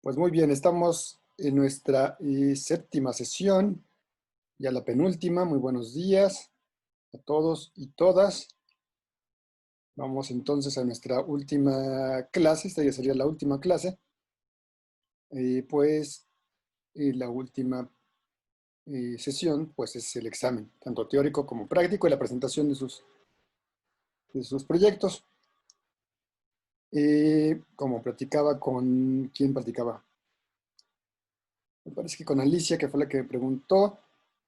Pues muy bien, estamos en nuestra séptima sesión, ya la penúltima. Muy buenos días a todos y todas. Vamos entonces a nuestra última clase. Esta ya sería la última clase. La última sesión pues es el examen, tanto teórico como práctico, y la presentación de sus proyectos. Como platicaba con... ¿Quién platicaba? Me parece que con Alicia, que fue la que me preguntó.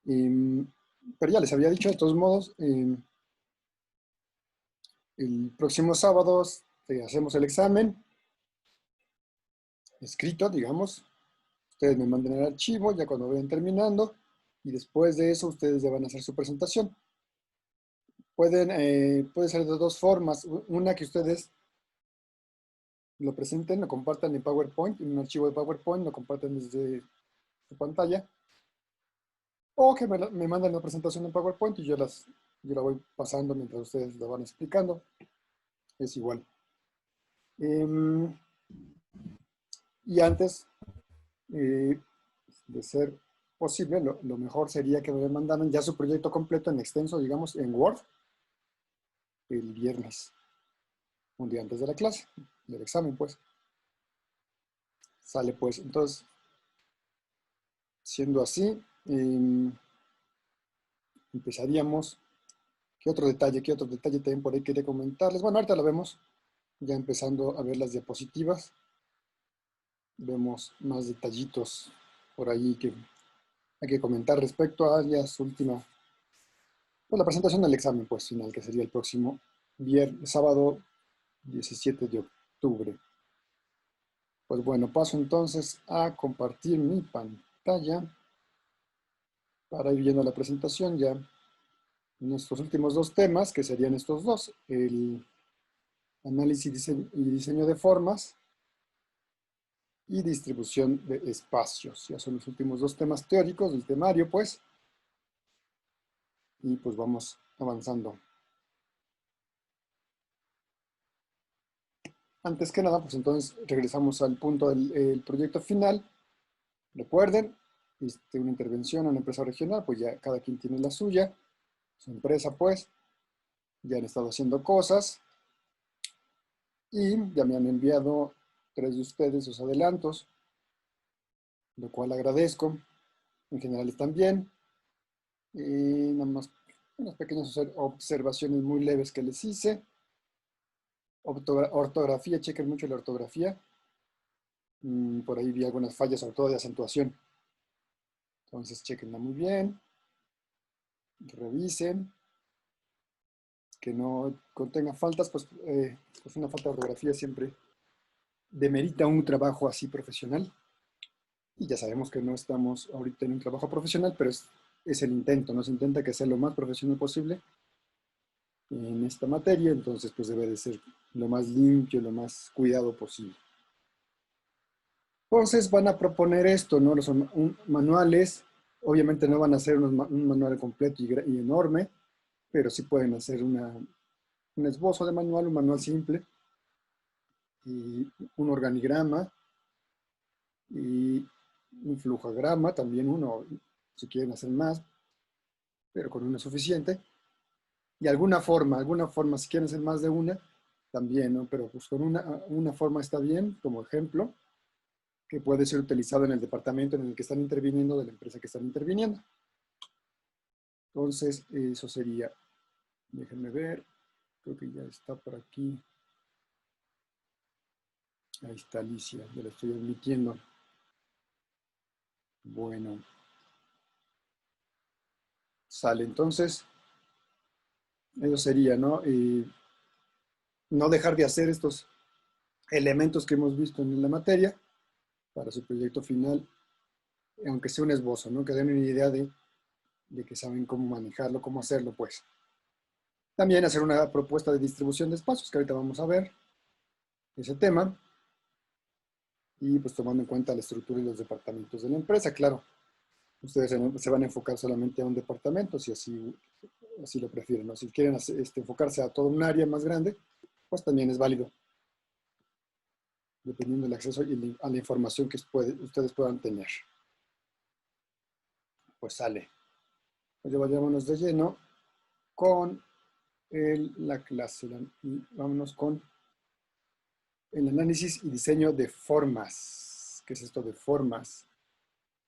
Pero ya les había dicho, de todos modos, el próximo sábado hacemos el examen escrito, digamos. Ustedes me mandan el archivo ya cuando vayan terminando, y después de eso ustedes ya van a hacer su presentación. Puede ser de dos formas. Una, que ustedes lo presenten, lo compartan en PowerPoint, en un archivo de PowerPoint, lo compartan desde su pantalla, o que me manden la presentación en PowerPoint y yo la voy pasando mientras ustedes la van explicando. Es igual. Y antes de ser posible, lo mejor sería que me mandaran ya su proyecto completo en extenso, digamos, en Word, el viernes, un día antes de la clase, del examen, pues. Sale, pues. Entonces, siendo así, empezaríamos. ¿Qué otro detalle también por ahí quería comentarles? Bueno, ahorita lo vemos, ya empezando a ver las diapositivas. Vemos más detallitos por ahí que hay que comentar respecto a ya su última, pues la presentación del examen, pues, final, que sería el próximo sábado 17 de octubre. Pues bueno, paso entonces a compartir mi pantalla para ir viendo la presentación ya en estos últimos dos temas, que serían estos dos: el análisis y diseño de formas y distribución de espacios. Ya son los últimos dos temas teóricos del temario, pues. Y pues vamos avanzando. Antes que nada, pues entonces regresamos al punto del proyecto final. Recuerden, una intervención a una empresa regional, pues ya cada quien tiene la suya, su empresa, pues. Ya han estado haciendo cosas y ya me han enviado 3 de ustedes sus adelantos, lo cual agradezco. En general están bien. Y nada más unas pequeñas observaciones muy leves que les hice. Ortografía, chequen mucho la ortografía. Por ahí vi algunas fallas, sobre todo de acentuación. Entonces, chequenla muy bien. Revisen. Que no contenga faltas, pues una falta de ortografía siempre demerita un trabajo así profesional. Y ya sabemos que no estamos ahorita en un trabajo profesional, pero es el intento, ¿no? Se intenta que sea lo más profesional posible en esta materia, entonces pues debe de ser lo más limpio, lo más cuidado posible. Entonces van a proponer esto, ¿no? Los manuales, obviamente no van a ser un manual completo y enorme, pero sí pueden hacer un esbozo de manual, un manual simple, y un organigrama, y un flujograma, también uno, si quieren hacer más, pero con uno es suficiente. Y alguna forma, si quieren hacer más de una, también, ¿no? Pero pues con una forma está bien, como ejemplo, que puede ser utilizado en el departamento en el que están interviniendo, de la empresa que están interviniendo. Entonces, eso sería, déjenme ver, creo que ya está por aquí. Ahí está Alicia, ya la estoy admitiendo. Bueno. Sale, entonces, eso sería, ¿no? No dejar de hacer estos elementos que hemos visto en la materia para su proyecto final, aunque sea un esbozo, ¿no? Que den una idea de que saben cómo manejarlo, cómo hacerlo, pues. También hacer una propuesta de distribución de espacios, que ahorita vamos a ver ese tema. Y pues tomando en cuenta la estructura y los departamentos de la empresa, claro. Ustedes se van a enfocar solamente a un departamento, si así lo prefieren, ¿no? Si quieren enfocarse a todo un área más grande, pues también es válido. dependiendo del acceso a la información que ustedes puedan tener. Pues sale. Pues ya vayámonos de lleno con la clase. Y vámonos con el análisis y diseño de formas. ¿Qué es esto de formas?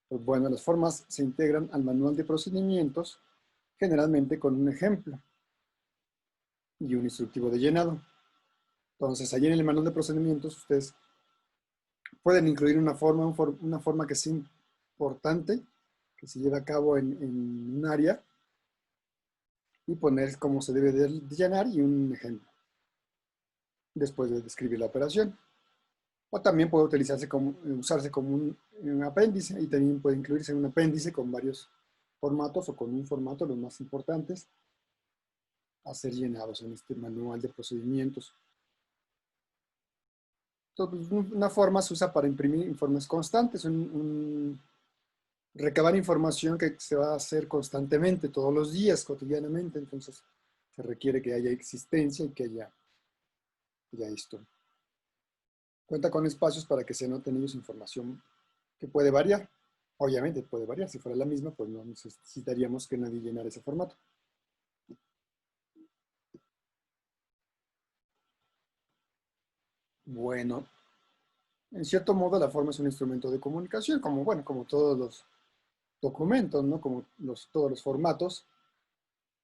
Pues bueno, las formas se integran al manual de procedimientos, generalmente con un ejemplo y un instructivo de llenado. Entonces, allí en el manual de procedimientos, ustedes pueden incluir una forma que sea importante, que se lleve a cabo en un área, y poner cómo se debe de llenar y un ejemplo, después de describir la operación. O también puede usarse como un apéndice, y también puede incluirse en un apéndice con varios formatos o con un formato, los más importantes, a ser llenados en este manual de procedimientos. Entonces, una forma se usa para imprimir informes constantes, recabar información que se va a hacer constantemente, todos los días, cotidianamente. Entonces se requiere que haya existencia y que haya esto. Cuenta con espacios para que se anoten ellos información que puede variar. Obviamente puede variar. Si fuera la misma, pues no necesitaríamos que nadie llenara ese formato. Bueno, en cierto modo la forma es un instrumento de comunicación, como todos los documentos, ¿no? Como todos los formatos.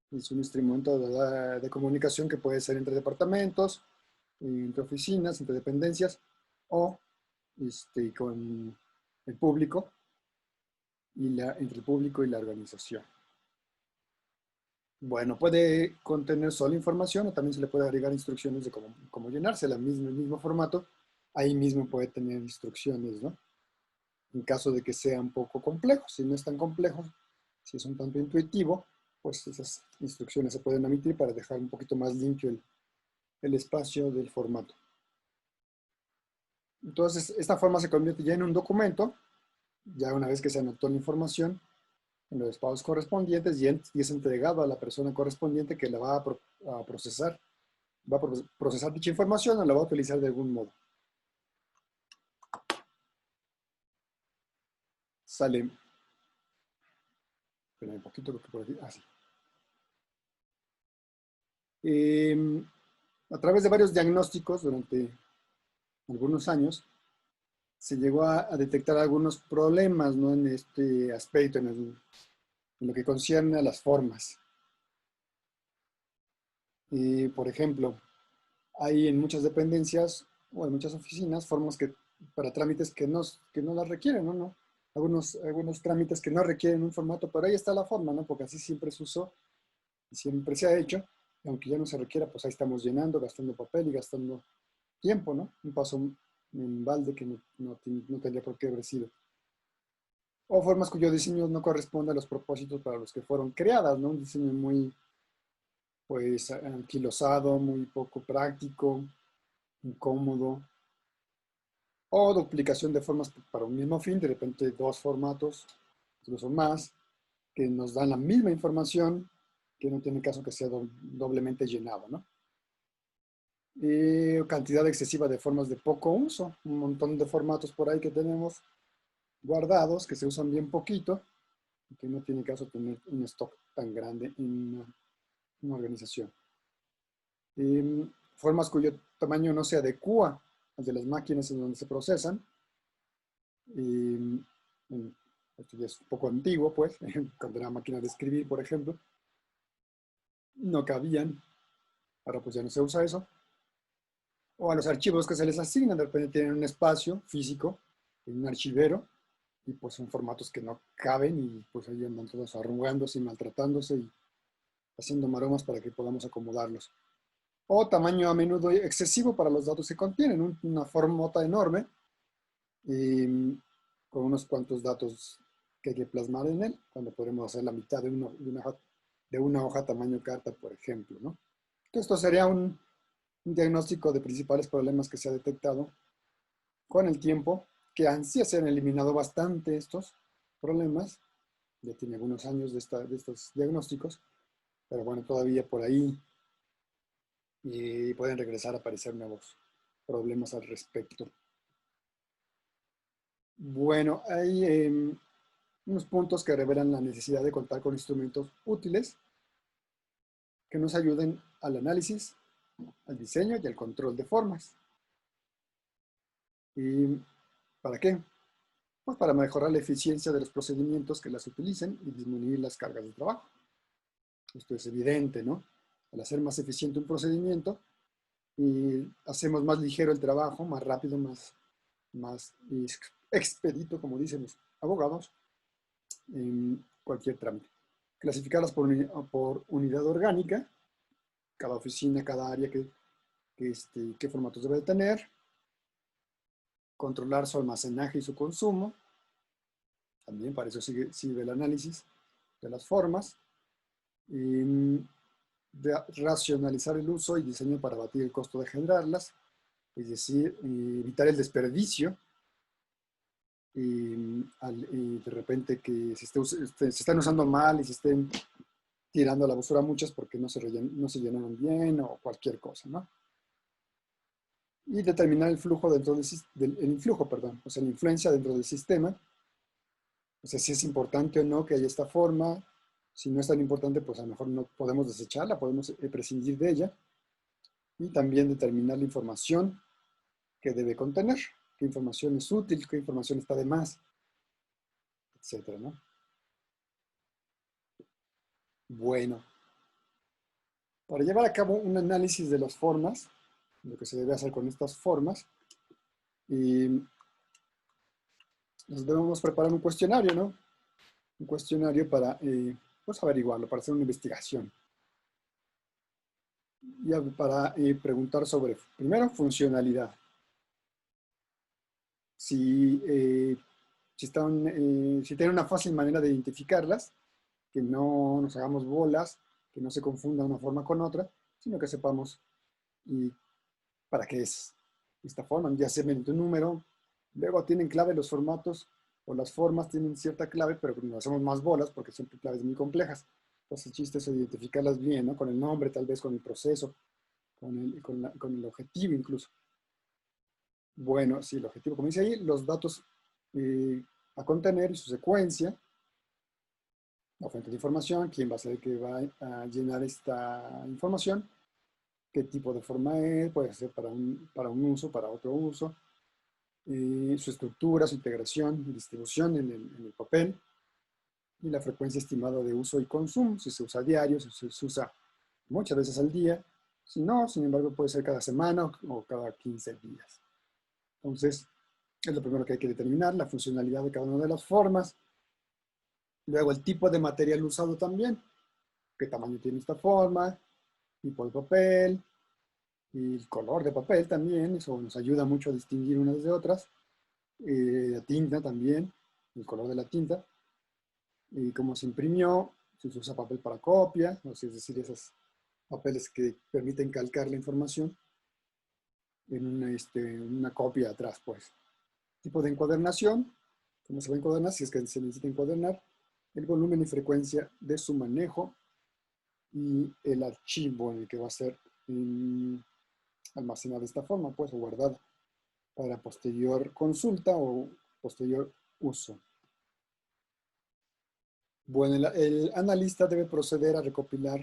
Es un instrumento de comunicación que puede ser entre departamentos, entre oficinas, entre dependencias, o con el público, entre el público y la organización. Bueno, puede contener solo información, o también se le puede agregar instrucciones de cómo llenarse, el mismo formato. Ahí mismo puede tener instrucciones, ¿no? En caso de que sea un poco complejo. Si no es tan complejo, si es un tanto intuitivo, pues esas instrucciones se pueden omitir para dejar un poquito más limpio el espacio del formato. Entonces, esta forma se convierte ya en un documento, ya una vez que se anotó la información en los espacios correspondientes, y es entregado a la persona correspondiente que la va a procesar. Va a procesar dicha información o la va a utilizar de algún modo. Sale. Espera un poquito, lo que por aquí. Sí. A través de varios diagnósticos durante algunos años, se llegó a detectar algunos problemas, ¿no? En este aspecto, en lo que concierne a las formas. Por ejemplo, hay en muchas dependencias o en muchas oficinas formas para trámites que no las requieren, ¿no? Algunos trámites que no requieren un formato, pero ahí está la forma, ¿no? Porque así siempre se usó y siempre se ha hecho. Y aunque ya no se requiera, pues ahí estamos llenando, gastando papel y gastando tiempo, ¿no? Un paso en balde que no tendría por qué haber sido. O formas cuyo diseño no corresponde a los propósitos para los que fueron creadas, ¿no? Un diseño muy, pues, anquilosado, muy poco práctico, incómodo. O duplicación de formas para un mismo fin, de repente dos formatos, incluso más, que nos dan la misma información, que no tiene caso que sea doblemente llenado, ¿no? Y cantidad excesiva de formas de poco uso, un montón de formatos por ahí que tenemos guardados, que se usan bien poquito, y que no tiene caso tener un stock tan grande en una organización. Formas cuyo tamaño no se adecua al de las máquinas en donde se procesan. Esto ya es un poco antiguo, pues, cuando era máquina de escribir, por ejemplo, no cabían, ahora pues ya no se usa eso. O a los archivos que se les asignan, de repente tienen un espacio físico, en un archivero, y pues son formatos que no caben, y pues ahí andan todos arrugándose y maltratándose y haciendo maromas para que podamos acomodarlos. O tamaño a menudo excesivo para los datos que contienen, una formota enorme, con unos cuantos datos que hay que plasmar en él, cuando podemos hacer la mitad de una hoja tamaño carta, por ejemplo, ¿no? Entonces, esto sería un diagnóstico de principales problemas que se ha detectado con el tiempo, que ansía se han eliminado bastante estos problemas. Ya tiene algunos años de estos diagnósticos, pero bueno, todavía por ahí pueden regresar a aparecer nuevos problemas al respecto. Bueno, hay unos puntos que revelan la necesidad de contar con instrumentos útiles que nos ayuden al análisis, al diseño y al control de formas. ¿Y para qué? Pues para mejorar la eficiencia de los procedimientos que las utilicen y disminuir las cargas de trabajo. Esto es evidente, ¿no? Al hacer más eficiente un procedimiento, y hacemos más ligero el trabajo, más rápido, más expedito, como dicen los abogados, en cualquier trámite. Clasificarlas por unidad orgánica, cada oficina, cada área, qué formatos debe de tener, controlar su almacenaje y su consumo, también para eso sirve el análisis de las formas, y racionalizar el uso y diseño para abatir el costo de generarlas, es decir, evitar el desperdicio y de repente que se están usando mal y se estén tirando a la basura muchas porque no se llenaron bien o cualquier cosa, ¿no? Y determinar el flujo el influjo, perdón, o sea, la influencia dentro del sistema, o sea, si es importante o no que haya esta forma. Si no es tan importante, pues a lo mejor no podemos desecharla, podemos prescindir de ella. Y también determinar la información que debe contener, qué información es útil, qué información está de más, etcétera, ¿no? Bueno, para llevar a cabo un análisis de las formas, lo que se debe hacer con estas formas, y nos debemos preparar un cuestionario, ¿no? Un cuestionario para pues averiguarlo, para hacer una investigación. Y para preguntar sobre, primero, funcionalidad. Si, si tienen una fácil manera de identificarlas, que no nos hagamos bolas, que no se confunda una forma con otra, sino que sepamos y para qué es esta forma, ya sea mediante un número. Luego tienen clave los formatos o las formas tienen cierta clave, pero nos hacemos más bolas porque son claves muy complejas. Entonces el chiste es identificarlas bien, ¿no? Con el nombre, tal vez con el proceso, con el objetivo incluso. Bueno, sí, el objetivo, como dice ahí, los datos a contener y su secuencia, la fuente de información, quién va a ser el que va a llenar esta información, qué tipo de forma es, puede ser para un uso, para otro uso, su estructura, su integración y distribución en el papel, y la frecuencia estimada de uso y consumo, si se usa a diario, si se usa muchas veces al día, si no, sin embargo, puede ser cada semana o cada 15 días. Entonces, es lo primero que hay que determinar, la funcionalidad de cada una de las formas. Luego, el tipo de material usado también, qué tamaño tiene esta forma, tipo de papel, y el color de papel también, eso nos ayuda mucho a distinguir unas de otras. La tinta también, el color de la tinta, y cómo se imprimió, si se usa papel para copia, es decir, esos papeles que permiten calcar la información en una copia atrás, pues. Tipo de encuadernación, cómo se va a encuadernar, si es que se necesita encuadernar, el volumen y frecuencia de su manejo y el archivo en el que va a ser almacenada de esta forma, pues, o guardada para posterior consulta o posterior uso. Bueno, el analista debe proceder a recopilar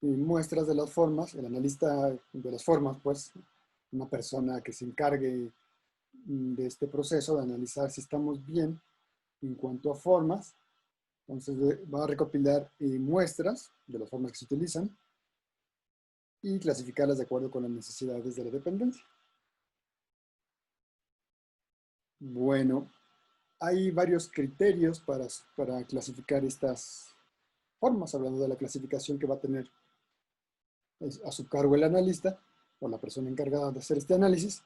muestras de las formas, el analista de las formas, pues, una persona que se encargue de este proceso de analizar si estamos bien en cuanto a formas. Entonces va a recopilar muestras de las formas que se utilizan y clasificarlas de acuerdo con las necesidades de la dependencia. Bueno, hay varios criterios para clasificar estas formas, hablando de la clasificación que va a tener a su cargo el analista o la persona encargada de hacer este análisis.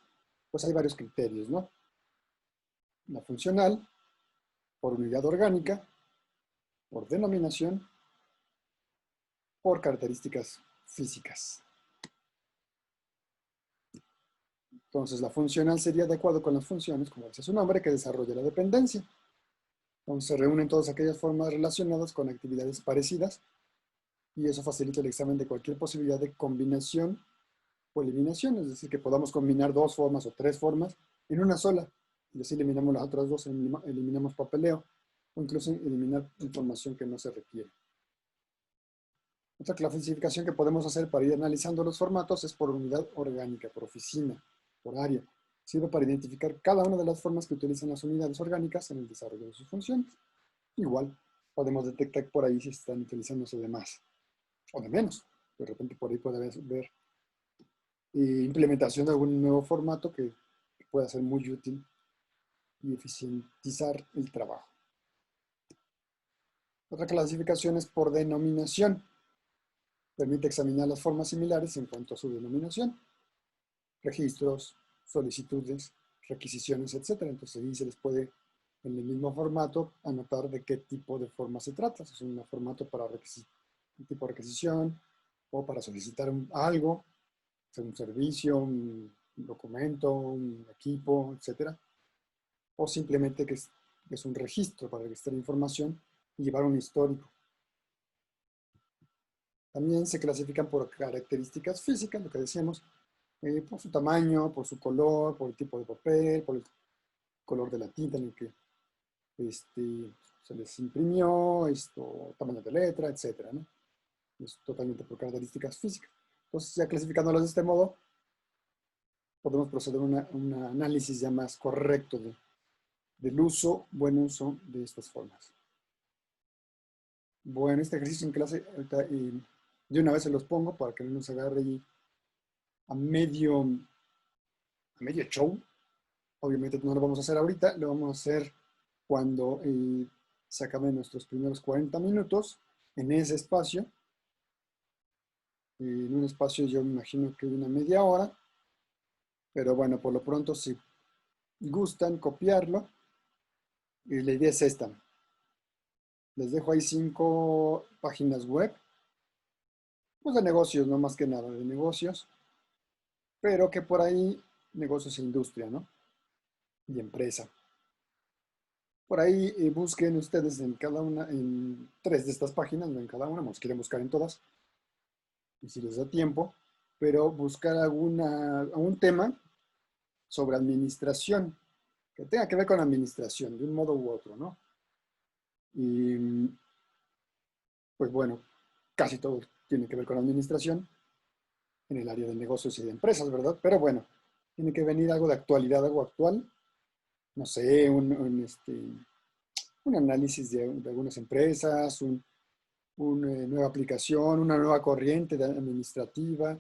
Pues hay varios criterios, ¿no? La funcional, por unidad orgánica, por denominación, por características físicas. Entonces, la funcional sería de acuerdo con las funciones, como dice su nombre, que desarrolla la dependencia. Entonces, se reúnen todas aquellas formas relacionadas con actividades parecidas y eso facilita el examen de cualquier posibilidad de combinación o eliminación, es decir, que podamos combinar dos formas o tres formas en una sola. Y así eliminamos las otras dos, eliminamos papeleo o incluso eliminar información que no se requiere. Otra clasificación que podemos hacer para ir analizando los formatos es por unidad orgánica, por oficina, por área. Sirve para identificar cada una de las formas que utilizan las unidades orgánicas en el desarrollo de sus funciones. Igual, podemos detectar por ahí si están utilizándose de más o de menos. De repente por ahí puede haber implementación de algún nuevo formato que pueda ser muy útil y eficientizar el trabajo. Otra clasificación es por denominación. Permite examinar las formas similares en cuanto a su denominación. Registros, solicitudes, requisiciones, etc. Entonces ahí se les puede, en el mismo formato, anotar de qué tipo de forma se trata. Si es un formato para un tipo de requisición o para solicitar algo, un servicio, un documento, un equipo, etc. O simplemente que es un registro para registrar información y llevar un histórico. También se clasifican por características físicas, lo que decíamos, por su tamaño, por su color, por el tipo de papel, por el color de la tinta en el que se les imprimió, tamaño de letra, etc., ¿no? Es totalmente por características físicas. Entonces, ya clasificándolas de este modo, podemos proceder a un análisis ya más correcto del buen uso de estas formas. Bueno, este ejercicio en clase, ahorita, de una vez se los pongo para que no nos agarre ahí a medio show. Obviamente no lo vamos a hacer ahorita, lo vamos a hacer cuando se acaben nuestros primeros 40 minutos en ese espacio. En un espacio yo me imagino que de una media hora, pero bueno, por lo pronto si gustan copiarlo, la idea es esta. Les dejo ahí 5 páginas web, pues de negocios, no más que nada, de negocios, pero que por ahí negocios e industria, ¿no? Y empresa. Por ahí busquen ustedes en cada una, en 3 de estas páginas, no en cada una, si quieren buscar en todas, y si les da tiempo, pero buscar algún tema sobre administración, que tenga que ver con administración, de un modo u otro, ¿no? Y pues bueno, casi todo tiene que ver con administración en el área de negocios y de empresas, ¿verdad? Pero bueno, tiene que venir algo de actualidad, algo actual, no sé, un análisis de algunas empresas, una nueva aplicación, una nueva corriente administrativa.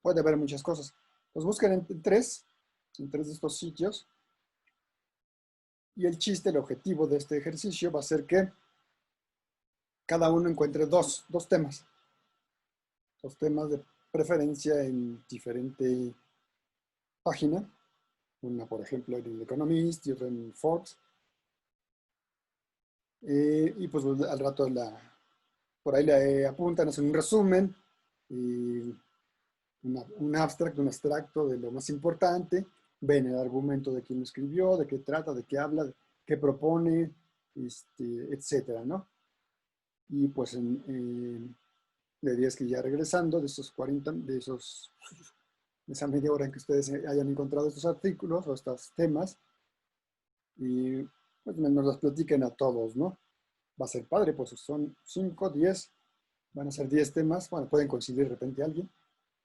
Puede haber muchas cosas. Los busquen en tres de estos sitios. Y el chiste, el objetivo de este ejercicio va a ser que cada uno encuentre dos temas. Dos temas de preferencia en diferente página. Una, por ejemplo, en el Economist y otra en Forbes. Y pues al rato por ahí le apuntan, hacen un resumen y un abstract, un extracto de lo más importante, ven el argumento de quién lo escribió, de qué trata, de qué habla, de qué propone, etcétera, ¿no? Y pues la idea es que ya regresando de esos 40, de esa media hora en que ustedes hayan encontrado estos artículos o estos temas, y pues nos los platiquen a todos, ¿no? Va a ser padre, pues son 5, 10, van a ser 10 temas, bueno, pueden coincidir de repente alguien,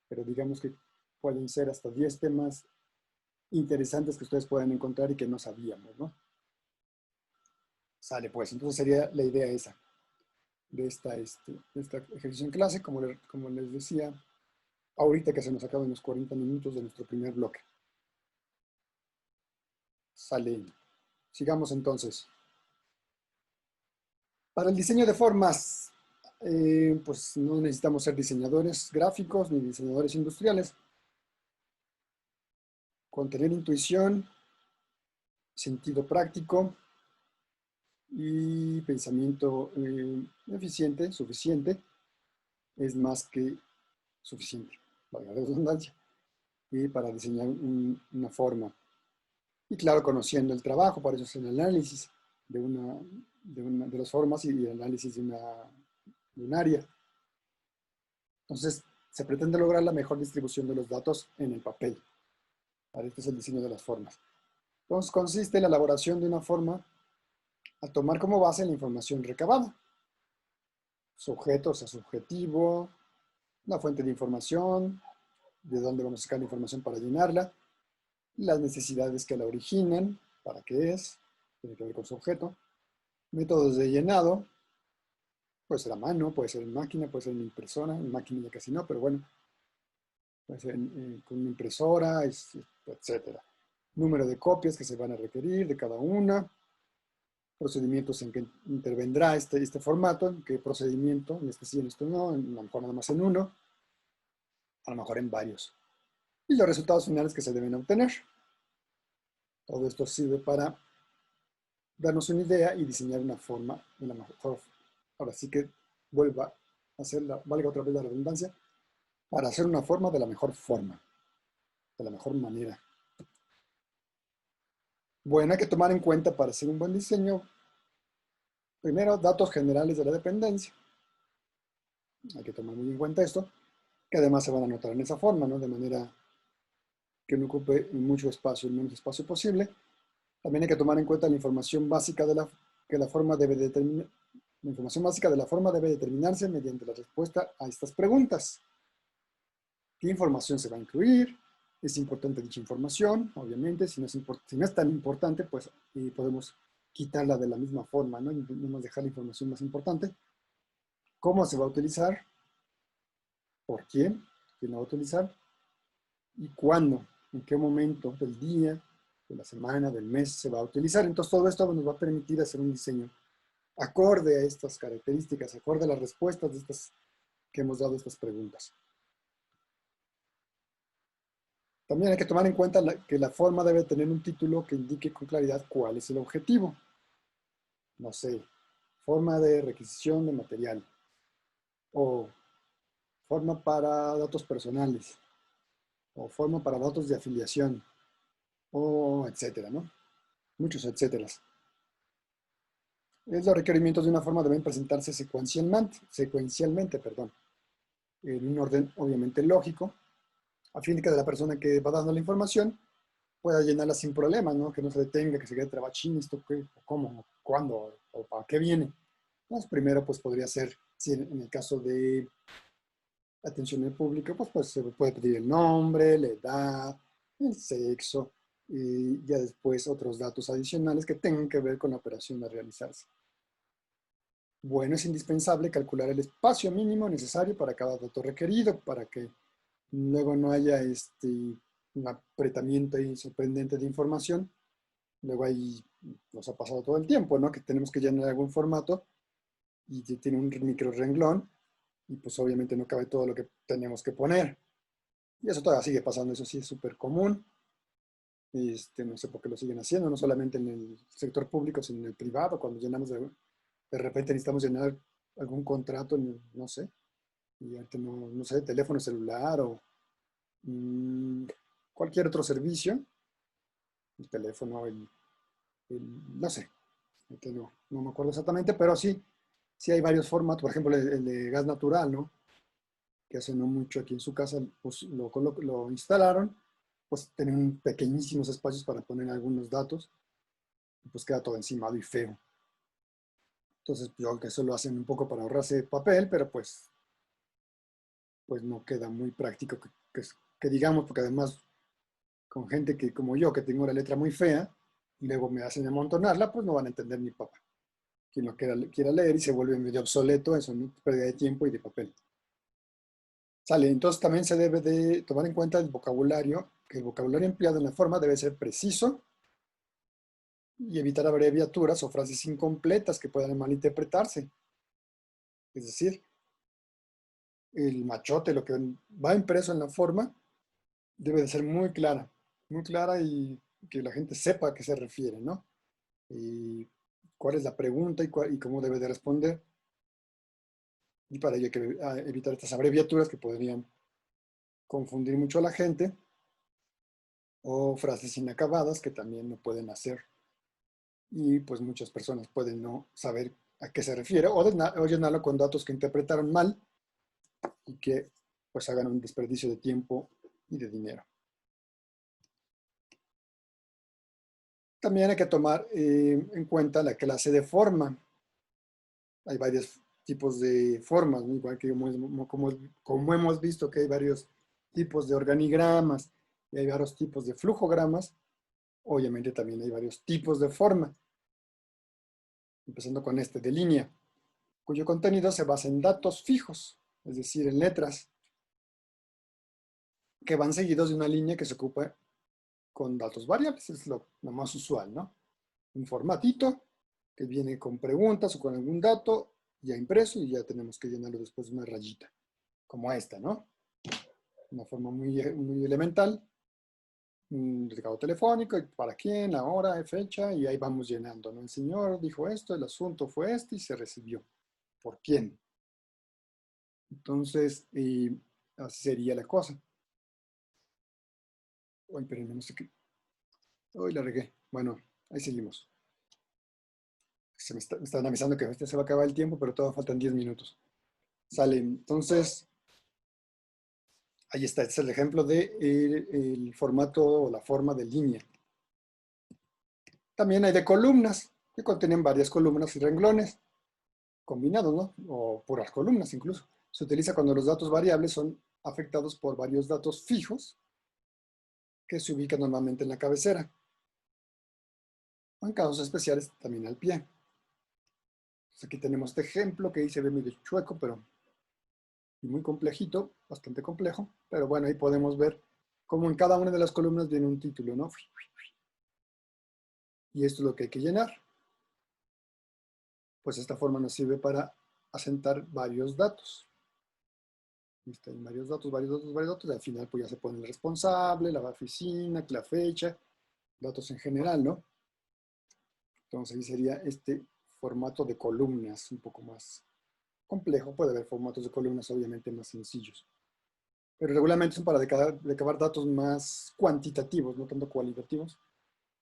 pero digamos que pueden ser hasta 10 temas interesantes que ustedes puedan encontrar y que no sabíamos, ¿no? Sale pues, entonces sería la idea esa, de esta ejercicio en clase, como les decía, ahorita que se nos acaban los 40 minutos de nuestro primer bloque. Sale. Sigamos entonces. Para el diseño de formas, pues no necesitamos ser diseñadores gráficos ni diseñadores industriales. Con tener intuición, sentido práctico y pensamiento eficiente, suficiente, es más que suficiente, valga la redundancia, y para diseñar una forma. Y claro, conociendo el trabajo, para eso es el análisis de las formas y el análisis de un área. Entonces, se pretende lograr la mejor distribución de los datos en el papel. Este es el diseño de las formas. Entonces consiste en la elaboración de una forma a tomar como base la información recabada. Sujeto, o sea, subjetivo, una fuente de información, de dónde vamos a sacar la información para llenarla, las necesidades que la originan, para qué es, tiene que ver con su objeto, métodos de llenado, puede ser a mano, puede ser en máquina, puede ser en impresora, en máquina ya casi no, pero bueno, puede ser con una impresora, etcétera. Número de copias que se van a requerir de cada una, procedimientos en que intervendrá este formato, en qué procedimiento, en este sí, en esto no, a lo mejor nada más en uno, a lo mejor en varios. Y los resultados finales que se deben obtener. Todo esto sirve para darnos una idea y diseñar una forma de la mejor. Ahora sí que vuelva a hacerla, valga otra vez la redundancia, para hacer una forma de la mejor forma, de la mejor manera. Bueno, hay que tomar en cuenta para hacer un buen diseño, primero, datos generales de la dependencia. Hay que tomar muy en cuenta esto, que además se van a anotar en esa forma, ¿no? De manera que no ocupe mucho espacio, el menos espacio posible. También hay que tomar en cuenta la información básica de que la forma debe determinar. La información básica de la forma debe determinarse mediante la respuesta a estas preguntas. ¿Qué información se va a incluir? ¿Es importante dicha información? Obviamente, si no es tan importante, pues podemos quitarla de la misma forma, ¿no? Intentemos dejar la información más importante. ¿Cómo se va a utilizar? ¿Por quién? ¿Quién la va a utilizar? ¿Y cuándo? ¿En qué momento del día, de la semana, del mes se va a utilizar? Entonces, todo esto nos va a permitir hacer un diseño acorde a estas características, acorde a las respuestas de estas que hemos dado a estas preguntas. También hay que tomar en cuenta que la forma debe tener un título que indique con claridad cuál es el objetivo. No sé, forma de requisición de material o forma para datos personales o forma para datos de afiliación o etcétera, ¿no? Muchos etcéteras. Los requerimientos de una forma deben presentarse secuencialmente, en un orden obviamente lógico, a fin de que la persona que va dando la información pueda llenarla sin problemas, ¿no? Que no se detenga, que se quede trabachín, esto qué, cómo, cuándo, o para qué viene. Pues primero, pues podría ser, si en el caso de atención al público, pues se puede pedir el nombre, la edad, el sexo, y ya después otros datos adicionales que tengan que ver con la operación a realizarse. Bueno, es indispensable calcular el espacio mínimo necesario para cada dato requerido, para que luego no haya un apretamiento ahí sorprendente de información. Luego ahí nos ha pasado todo el tiempo, ¿no? Que tenemos que llenar algún formato y tiene un micro renglón y pues obviamente no cabe todo lo que tenemos que poner. Y eso todavía sigue pasando, eso sí es súper común. No sé por qué lo siguen haciendo, no solamente en el sector público, sino en el privado, cuando llenamos de repente necesitamos llenar algún contrato, no sé, y ahorita no sé, teléfono celular o mmm, cualquier otro servicio, el teléfono, no sé, no me acuerdo exactamente, pero sí hay varios formatos, por ejemplo, el de gas natural, ¿no? Que hace no mucho aquí en su casa pues, lo instalaron, pues tienen pequeñísimos espacios para poner algunos datos, y pues queda todo encimado y feo. Entonces, yo creo que eso lo hacen un poco para ahorrarse papel, pero pues no queda muy práctico que digamos, porque además con gente que como yo, que tengo la letra muy fea, y luego me hacen amontonarla, pues no van a entender ni papá. Quien lo quiera leer y se vuelve medio obsoleto, eso, ¿no? Pérdida de tiempo y de papel. Sale, entonces también se debe de tomar en cuenta el vocabulario, que el vocabulario empleado en la forma debe ser preciso y evitar abreviaturas o frases incompletas que puedan malinterpretarse. Es decir, el machote, lo que va impreso en la forma, debe de ser muy clara y que la gente sepa a qué se refiere, ¿no? Y cuál es la pregunta y cómo debe de responder. Y para ello hay que evitar estas abreviaturas que podrían confundir mucho a la gente o frases inacabadas que también no pueden hacer y pues muchas personas pueden no saber a qué se refiere o llenarlo con datos que interpretaron mal y que pues hagan un desperdicio de tiempo y de dinero. También hay que tomar en cuenta la clase de forma. Hay varios tipos de formas, ¿no? Igual que como hemos visto que hay varios tipos de organigramas y hay varios tipos de flujogramas, obviamente también hay varios tipos de forma, empezando con este de línea, cuyo contenido se basa en datos fijos, es decir, en letras, que van seguidos de una línea que se ocupa con datos variables, es lo más usual, ¿no? Un formatito que viene con preguntas o con algún dato ya impreso y ya tenemos que llenarlo después de una rayita, como esta, ¿no? Una forma muy elemental, un recado telefónico, para quién, la hora, fecha, y ahí vamos llenando, ¿no? El señor dijo esto, el asunto fue este y se recibió. ¿Por quién? Entonces, así sería la cosa. Ay, pero no sé qué. Hoy la regué. Bueno, ahí seguimos. Me están avisando que se va a acabar el tiempo, pero todavía faltan 10 minutos. Sale. Entonces, ahí está. Este es el ejemplo de el formato o la forma de línea. También hay de columnas, que contienen varias columnas y renglones combinados, ¿no? O puras columnas incluso. Se utiliza cuando los datos variables son afectados por varios datos fijos que se ubican normalmente en la cabecera. O en casos especiales también al pie. Entonces aquí tenemos este ejemplo que ahí se ve medio chueco, pero muy complejito, bastante complejo. Pero bueno, ahí podemos ver cómo en cada una de las columnas viene un título, ¿no? Y esto es lo que hay que llenar. Pues esta forma nos sirve para asentar varios datos. Hay varios datos, varios datos, varios datos. Y al final pues ya se pone el responsable, la oficina, la fecha, datos en general, ¿no? Entonces ahí sería este formato de columnas un poco más complejo. Puede haber formatos de columnas obviamente más sencillos. Pero regularmente son para recabar datos más cuantitativos, no tanto cualitativos,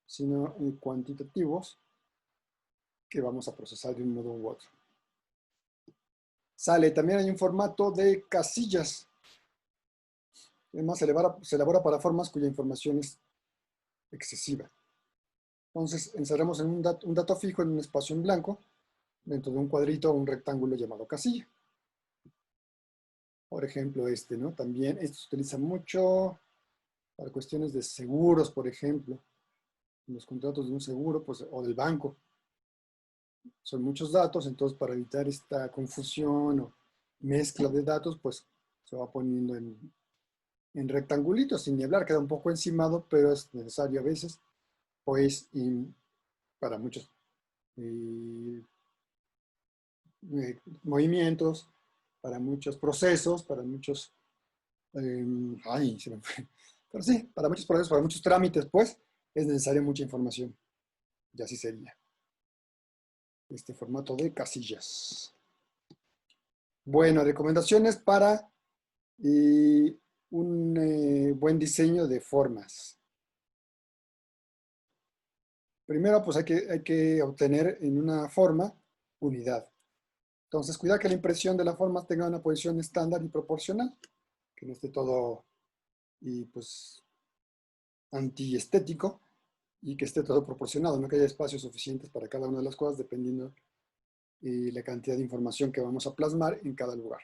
sino cuantitativos que vamos a procesar de un modo u otro. Sale, también hay un formato de casillas. Además, se elabora para formas cuya información es excesiva. Entonces, encerramos en un dato fijo en un espacio en blanco, dentro de un cuadrito o un rectángulo llamado casilla. Por ejemplo, este, ¿no? También esto se utiliza mucho para cuestiones de seguros, por ejemplo. Los contratos de un seguro, pues, o del banco. Son muchos datos, entonces para evitar esta confusión o mezcla de datos, pues se va poniendo en rectangulitos, sin ni hablar, queda un poco encimado, pero es necesario a veces, pues, para muchos movimientos, para muchos procesos, para muchos, ay, se me fue. Pero sí, para muchos procesos, para muchos trámites, pues, es necesaria mucha información. Y así sería este formato de casillas. Bueno, recomendaciones para un buen diseño de formas. Primero, pues hay que obtener en una forma unidad. Entonces, cuidar que la impresión de la forma tenga una posición estándar y proporcional, que no esté todo pues antiestético y que esté todo proporcionado, no que haya espacios suficientes para cada una de las cosas dependiendo la cantidad de información que vamos a plasmar en cada lugar.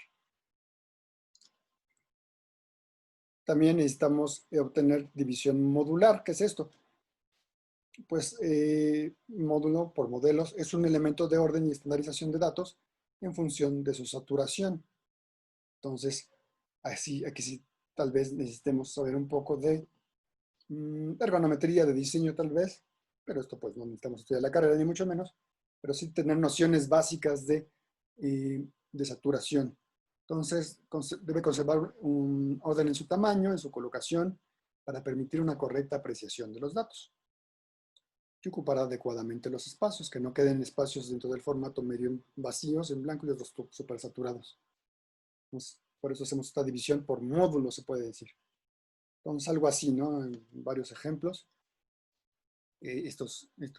También necesitamos obtener división modular. ¿Qué es esto? Pues módulo por modelos es un elemento de orden y estandarización de datos en función de su saturación. Entonces, así, aquí sí, tal vez necesitemos saber un poco de ergonometría, de diseño tal vez, pero esto pues no necesitamos estudiar la carrera ni mucho menos, pero sí tener nociones básicas de saturación. Entonces, debe conservar un orden en su tamaño, en su colocación, para permitir una correcta apreciación de los datos. Y ocupar adecuadamente los espacios, que no queden espacios dentro del formato medio vacíos, en blanco y otros súper saturados. Entonces, por eso hacemos esta división por módulo, se puede decir. Entonces, algo así, ¿no? En varios ejemplos. Esto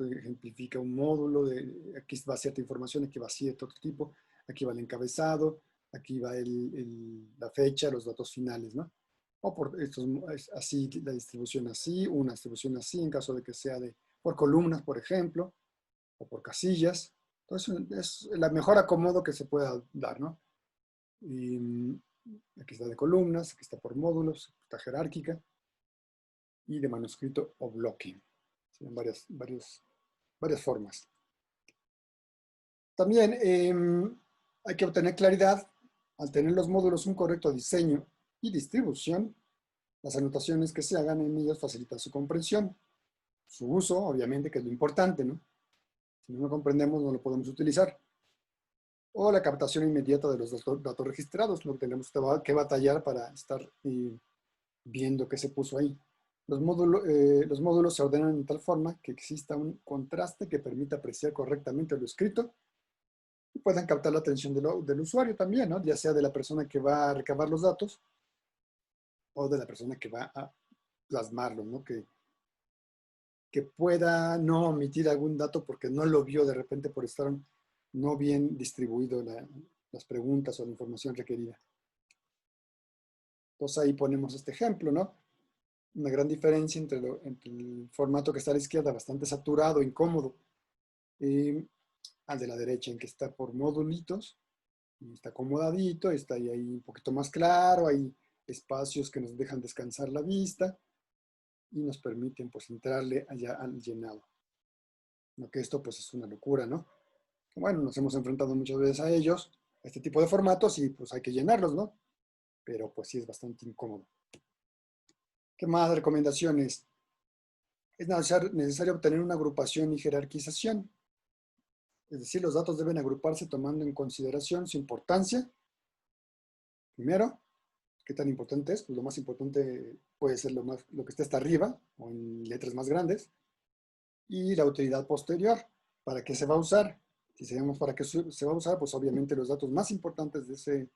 ejemplifica un módulo, aquí va cierta información, aquí va cierto otro tipo, aquí va el encabezado, aquí va la fecha, los datos finales, ¿no? O por estos, así, la distribución así, una distribución así, en caso de que sea de por columnas, por ejemplo, o por casillas. Entonces, es la mejor acomodo que se pueda dar, ¿no? Y aquí está de columnas, aquí está por módulos, está jerárquica, y de manuscrito o bloque. Tienen varias formas. También hay que obtener claridad. Al tener los módulos un correcto diseño y distribución, las anotaciones que se hagan en ellos facilitan su comprensión. Su uso, obviamente, que es lo importante, ¿no? Si no lo comprendemos, no lo podemos utilizar. O la captación inmediata de los datos registrados, lo que tenemos que batallar para estar viendo qué se puso ahí. Los módulos se ordenan de tal forma que exista un contraste que permita apreciar correctamente lo escrito y puedan captar la atención del usuario también, ¿no? Ya sea de la persona que va a recabar los datos o de la persona que va a plasmarlos, ¿no? Que pueda no omitir algún dato porque no lo vio de repente por estar no bien distribuido las preguntas o la información requerida. Entonces ahí ponemos este ejemplo, ¿no? Una gran diferencia entre el formato que está a la izquierda, bastante saturado, incómodo, al de la derecha, en que está por modulitos, y está acomodadito, está ahí un poquito más claro, hay espacios que nos dejan descansar la vista y nos permiten pues entrarle allá al llenado. No que esto pues es una locura, ¿no? Bueno, nos hemos enfrentado muchas veces a ellos, a este tipo de formatos, y pues hay que llenarlos, ¿no? Pero pues sí es bastante incómodo. ¿Qué más recomendaciones? Es necesario obtener una agrupación y jerarquización. Es decir, los datos deben agruparse tomando en consideración su importancia. Primero, ¿qué tan importante es? Pues lo más importante puede ser lo que está hasta arriba o en letras más grandes. Y la utilidad posterior, ¿para qué se va a usar? Si sabemos para qué se va a usar, pues obviamente los datos más importantes de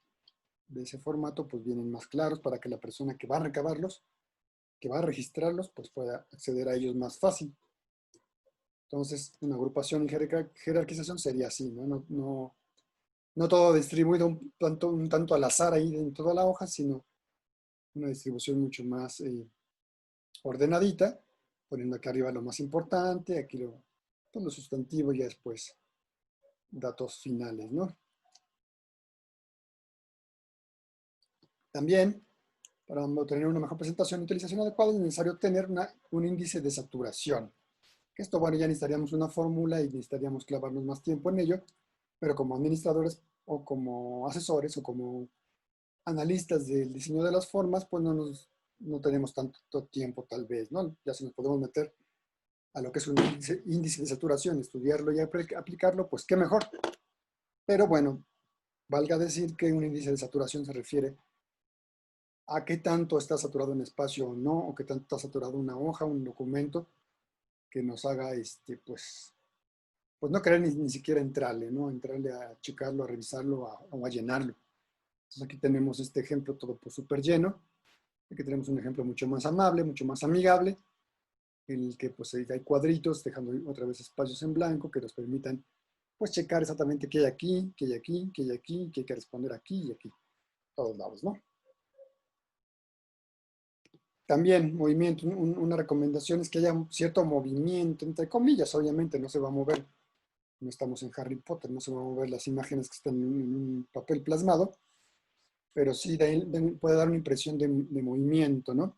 ese formato pues vienen más claros para que la persona que va a recabarlos, que va a registrarlos, pues pueda acceder a ellos más fácil. Entonces, una agrupación y jerarquización sería así, ¿no? No todo distribuido un tanto al azar ahí en toda la hoja, sino una distribución mucho más ordenadita, poniendo aquí arriba lo más importante, aquí pues lo sustantivo y después datos finales, ¿no? También, para obtener una mejor presentación y utilización adecuada, es necesario tener un índice de saturación. Esto, bueno, ya necesitaríamos una fórmula y necesitaríamos clavarnos más tiempo en ello, pero como administradores o como asesores o como analistas del diseño de las formas, pues no tenemos tanto tiempo tal vez, ¿no? Ya si nos podemos meter a lo que es un índice de saturación, estudiarlo y aplicarlo, pues qué mejor. Pero bueno, valga decir que un índice de saturación se refiere a qué tanto está saturado un espacio o no, o qué tanto está saturado una hoja, un documento, que nos haga, pues no querer ni siquiera entrarle, ¿no? Entrarle a checarlo, a revisarlo o a llenarlo. Entonces aquí tenemos este ejemplo todo pues súper lleno. Aquí tenemos un ejemplo mucho más amable, mucho más amigable, en el que pues hay cuadritos, dejando otra vez espacios en blanco que nos permitan pues checar exactamente qué hay aquí, qué hay aquí, qué hay aquí, qué hay que responder aquí y aquí. Todos lados, ¿no? También movimiento, una recomendación es que haya un cierto movimiento, entre comillas, obviamente no se va a mover, no estamos en Harry Potter, no se van a mover las imágenes que están en un papel plasmado, pero sí puede dar una impresión de movimiento, ¿no?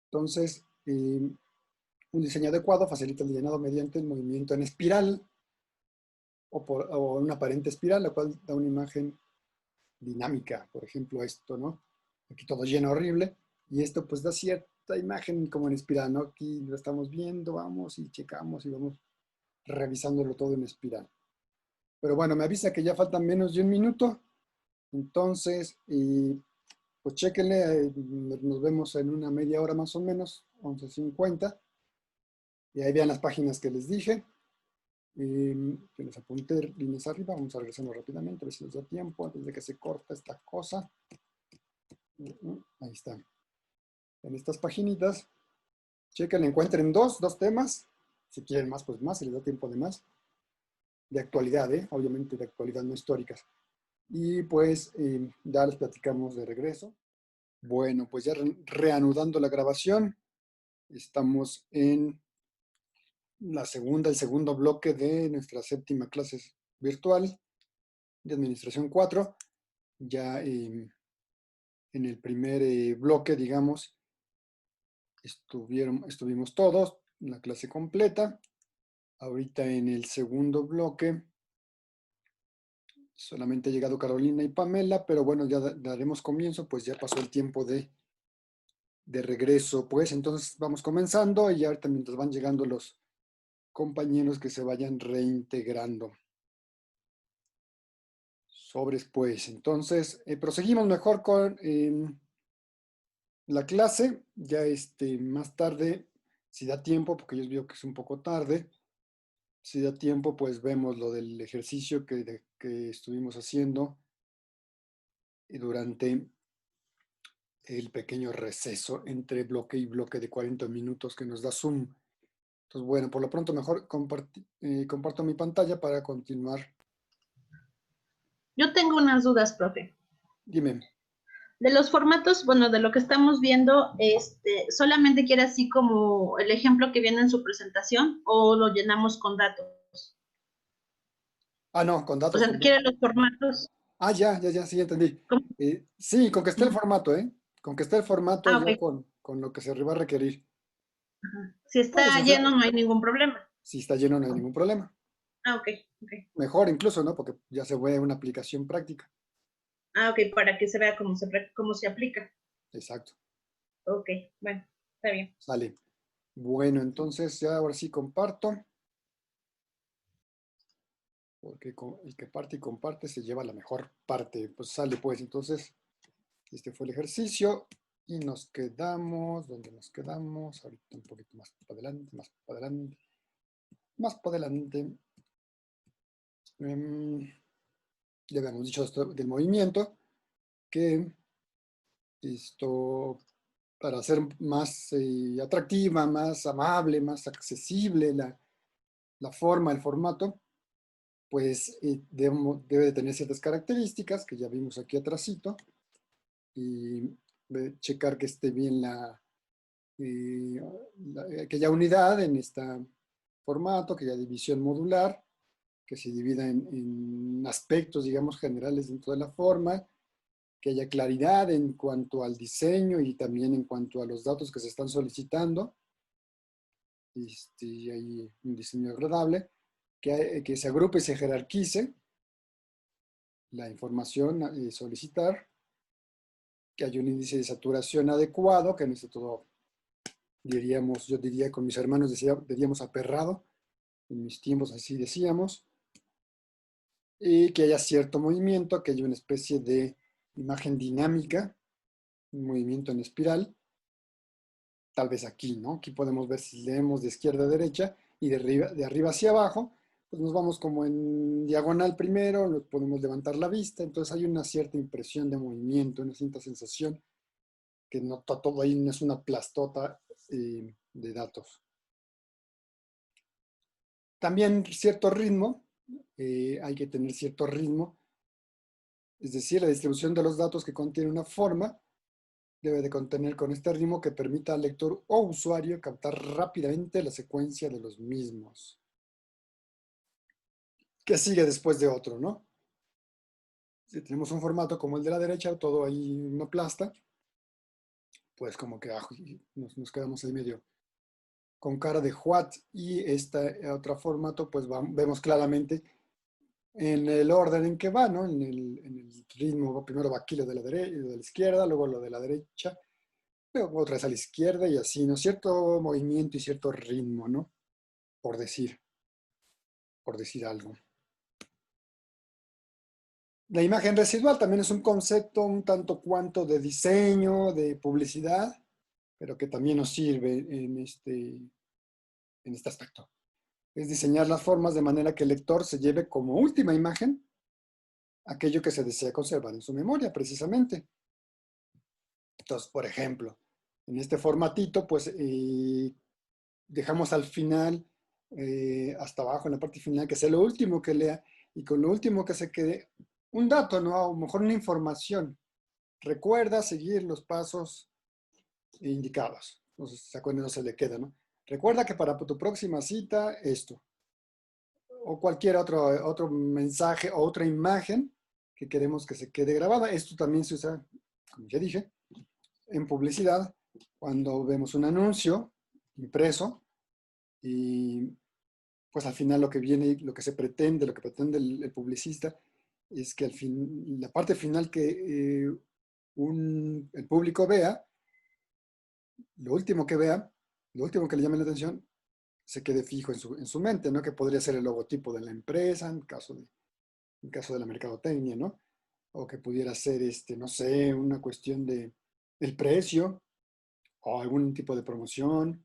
Entonces, un diseño adecuado facilita el llenado mediante el movimiento en espiral o una aparente espiral, la cual da una imagen dinámica, por ejemplo esto, ¿no? Aquí todo lleno horrible, y esto pues da cierta imagen como en espiral, ¿no? Aquí lo estamos viendo, vamos y checamos y vamos revisándolo todo en espiral. Pero bueno, me avisa que ya faltan menos de un minuto, entonces, pues chéquenle, nos vemos en una media hora más o menos, 11:50, y ahí vean las páginas que les dije, que les apunté líneas arriba, vamos a regresarnos rápidamente, a ver si nos da tiempo antes de que se corta esta cosa. Ahí está. En estas paginitas, chequen, encuentren dos temas, si quieren más, pues más, si les da tiempo de más, de actualidad, obviamente de actualidad, no históricas. Y pues ya les platicamos de regreso. Bueno, pues ya reanudando la grabación, estamos en el segundo bloque de nuestra séptima clase virtual de Administración 4. Ya en el primer bloque, digamos, estuvimos todos, la clase completa. Ahorita en el segundo bloque solamente ha llegado Carolina y Pamela, pero bueno, ya daremos comienzo, pues ya pasó el tiempo de regreso. Pues entonces vamos comenzando y ahorita mientras van llegando los compañeros que se vayan reintegrando. Sobres, pues. Entonces, proseguimos mejor con la clase. Ya más tarde, si da tiempo, porque yo veo que es un poco tarde, si da tiempo, pues vemos lo del ejercicio que estuvimos haciendo y durante el pequeño receso entre bloque y bloque de 40 minutos que nos da Zoom. Entonces, bueno, por lo pronto mejor comparto mi pantalla para continuar. Yo tengo unas dudas, profe. Dime. De los formatos, bueno, de lo que estamos viendo, ¿solamente quiere así como el ejemplo que viene en su presentación o lo llenamos con datos? Ah, no, con O datos sea, también. ¿quiere los formatos? Ah, ya, sí, entendí. ¿Cómo? Sí, con que esté el formato, ¿eh? Con que esté el formato Ah, ya ok. con lo que se va a requerir. Ajá. Si Puedes está hacer, lleno, no hay ningún problema. si está lleno no hay ningún problema. Ah, ok, ok. Mejor incluso, ¿no? Porque ya se ve una aplicación práctica. Ah, ok, para que se vea cómo se aplica. Exacto. Ok, bueno, está bien. Sale. Bueno, entonces ya ahora sí comparto. Porque el que parte y comparte se lleva la mejor parte. Pues sale pues. Entonces, este fue el ejercicio. Y nos quedamos, ¿dónde nos quedamos? Ahorita un poquito más para adelante, más para adelante, más para adelante. Ya habíamos dicho esto del movimiento, que esto, para hacer más atractiva, más amable, más accesible la forma, el formato, pues debe de tener ciertas características que ya vimos aquí atrásito, y checar que esté bien aquella unidad en este formato, que haya división modular, que se divida en aspectos, digamos, generales dentro de la forma, que haya claridad en cuanto al diseño y también en cuanto a los datos que se están solicitando. Hay un diseño agradable, que se agrupe y se jerarquice la información a solicitar, que haya un índice de saturación adecuado, que en este todo yo diría con mis hermanos diríamos aperrado, en mis tiempos así decíamos, y que haya cierto movimiento, que haya una especie de imagen dinámica, un movimiento en espiral, tal vez aquí, ¿no? Aquí podemos ver si leemos de izquierda a derecha y de arriba hacia abajo, pues nos vamos como en diagonal primero, podemos levantar la vista, entonces hay una cierta impresión de movimiento, una cierta sensación que no está todo ahí, no es una plastota de datos. También cierto ritmo, hay que tener cierto ritmo, es decir, la distribución de los datos que contiene una forma debe de contener con este ritmo que permita al lector o usuario captar rápidamente la secuencia de los mismos. Que sigue después de otro, ¿no? Si tenemos un formato como el de la derecha, todo ahí una plasta, pues como que nos quedamos ahí medio con cara de what, y este otro formato, pues vemos claramente en el orden en que va, ¿no? En el ritmo, primero va aquí lo de la derecha, lo de la izquierda, luego lo de la derecha, luego otra vez a la izquierda y así, ¿no? Cierto movimiento y cierto ritmo, ¿no? Por decir algo. La imagen residual también es un concepto un tanto cuanto de diseño, de publicidad, pero que también nos sirve en este aspecto. Es diseñar las formas de manera que el lector se lleve como última imagen aquello que se desea conservar en su memoria, precisamente. Entonces, por ejemplo, en este formatito, pues dejamos al final, hasta abajo, en la parte final, que sea lo último que lea, y con lo último que se quede, un dato, ¿no? A lo mejor una información. Recuerda seguir los pasos indicados. Entonces, a cuando no se le queda, ¿no? Recuerda que para tu próxima cita, esto, o cualquier otro mensaje o otra imagen que queremos que se quede grabada. Esto también se usa, como ya dije, en publicidad, cuando vemos un anuncio impreso y pues al final lo que viene, lo que se pretende, lo que pretende el publicista es que al fin, la parte final que el público vea, lo último que vea, lo último que le llame la atención, se quede fijo en su mente, ¿no? Que podría ser el logotipo de la empresa, en caso de la mercadotecnia, ¿no? O que pudiera ser, no sé, una cuestión de el precio o algún tipo de promoción,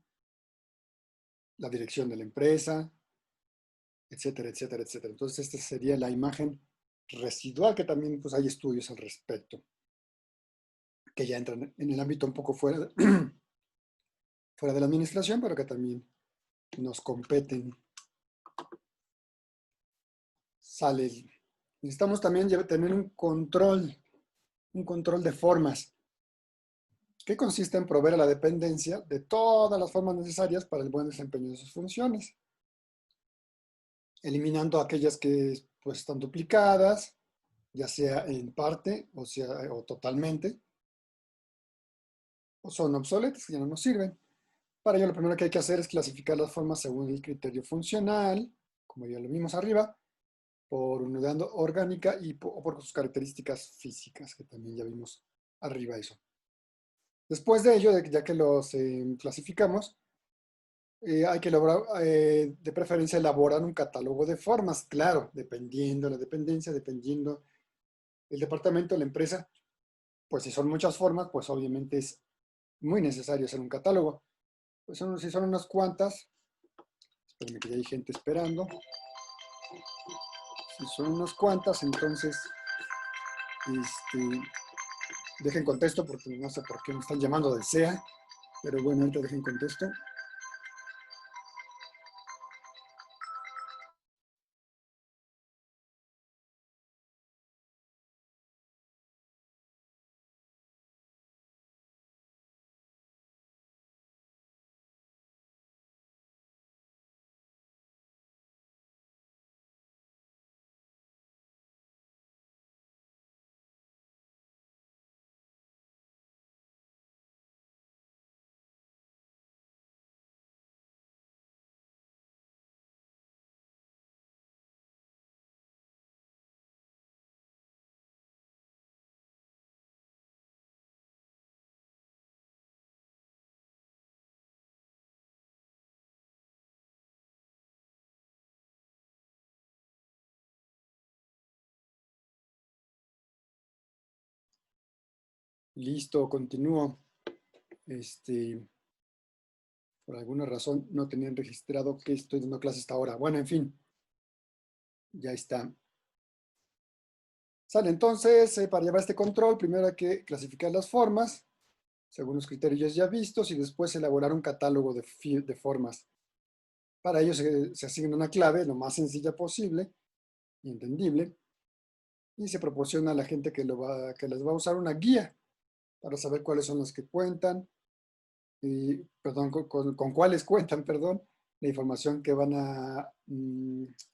la dirección de la empresa, etcétera, etcétera, etcétera. Entonces, esta sería la imagen residual, que también pues, hay estudios al respecto, que ya entran en el ámbito un poco fuera fuera de la administración, pero que también nos competen. Sale. Necesitamos también tener un control de formas, que consiste en proveer a la dependencia de todas las formas necesarias para el buen desempeño de sus funciones, eliminando aquellas que pues, están duplicadas, ya sea en parte o totalmente, o son obsoletas, que ya no nos sirven. Para ello, lo primero que hay que hacer es clasificar las formas según el criterio funcional, como ya lo vimos arriba, por unidad orgánica o por sus características físicas, que también ya vimos arriba eso. Después de ello, ya que los clasificamos, hay que lograr, de preferencia, elaborar un catálogo de formas, claro, dependiendo la dependencia, dependiendo el departamento, la empresa, pues si son muchas formas, pues obviamente es muy necesario hacer un catálogo. Pues si son unas cuantas, espérenme que ya hay gente esperando, si son unas cuantas, entonces, dejen contesto porque no sé por qué me están llamando del SEA, pero bueno, ahorita dejen contesto. Listo, continúo. Por alguna razón no tenían registrado que estoy dando clase hasta ahora. Bueno, en fin, ya está. Sale, entonces, para llevar este control, primero hay que clasificar las formas, según los criterios ya vistos, y después elaborar un catálogo de formas. Para ello se asigna una clave lo más sencilla posible y entendible, y se proporciona a la gente que les va a usar una guía para saber cuáles son las que cuentan, perdón, con cuáles cuentan, perdón, la información que van a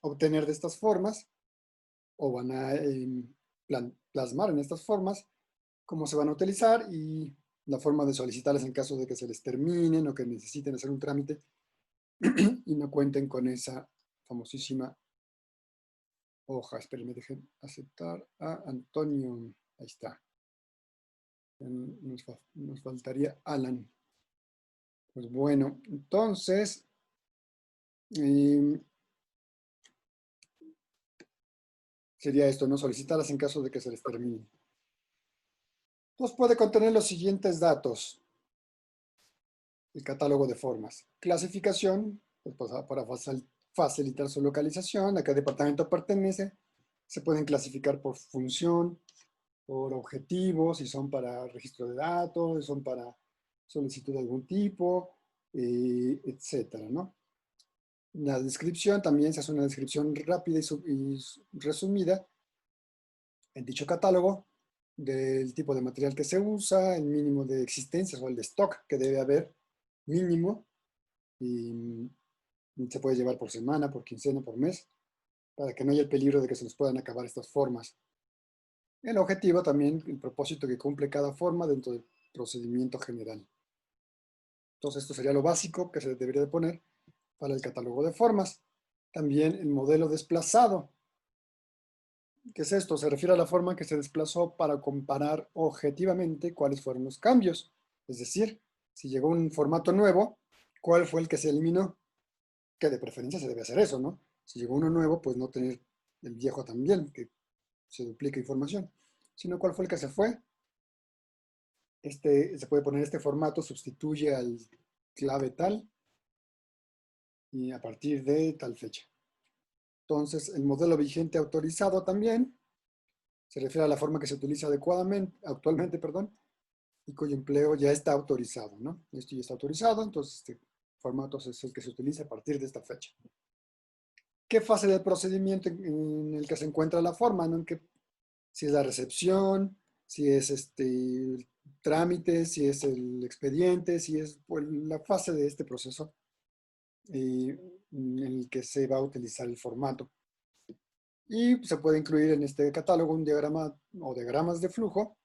obtener de estas formas o van a plasmar en estas formas, cómo se van a utilizar y la forma de solicitarlas en caso de que se les terminen o que necesiten hacer un trámite y no cuenten con esa famosísima hoja. Espérenme, dejen aceptar a Antonio. Ahí está. Nos faltaría Alan. Pues bueno, entonces, sería esto, ¿no? Solicitarlas en caso de que se les termine. Entonces puede contener los siguientes datos. El catálogo de formas. Clasificación, pues, para facilitar su localización, a qué departamento pertenece. Se pueden clasificar por función, por objetivos, si son para registro de datos, si son para solicitud de algún tipo, etcétera, ¿no? La descripción también se hace una descripción rápida y resumida en dicho catálogo del tipo de material que se usa, el mínimo de existencias o el de stock que debe haber mínimo, y se puede llevar por semana, por quincena, por mes, para que no haya el peligro de que se nos puedan acabar estas formas. El objetivo también, el propósito que cumple cada forma dentro del procedimiento general. Entonces, esto sería lo básico que se debería de poner para el catálogo de formas. También el modelo desplazado. ¿Qué es esto? Se refiere a la forma que se desplazó para comparar objetivamente cuáles fueron los cambios. Es decir, si llegó un formato nuevo, ¿cuál fue el que se eliminó? Que de preferencia se debe hacer eso, ¿no? Si llegó uno nuevo, pues no tener el viejo también, que se duplica información, sino cuál fue el que se fue. Se puede poner este formato, sustituye al clave tal y a partir de tal fecha. Entonces, el modelo vigente autorizado también se refiere a la forma que se utiliza actualmente, y cuyo empleo ya está autorizado, ¿no? Esto ya está autorizado, entonces este formato es el que se utiliza a partir de esta fecha. ¿Qué fase del procedimiento en el que se encuentra la forma, ¿no? Si es la recepción, si es el trámite, si es el expediente, si es pues, la fase de este proceso en el que se va a utilizar el formato. Y se puede incluir en este catálogo un diagrama o diagramas de flujo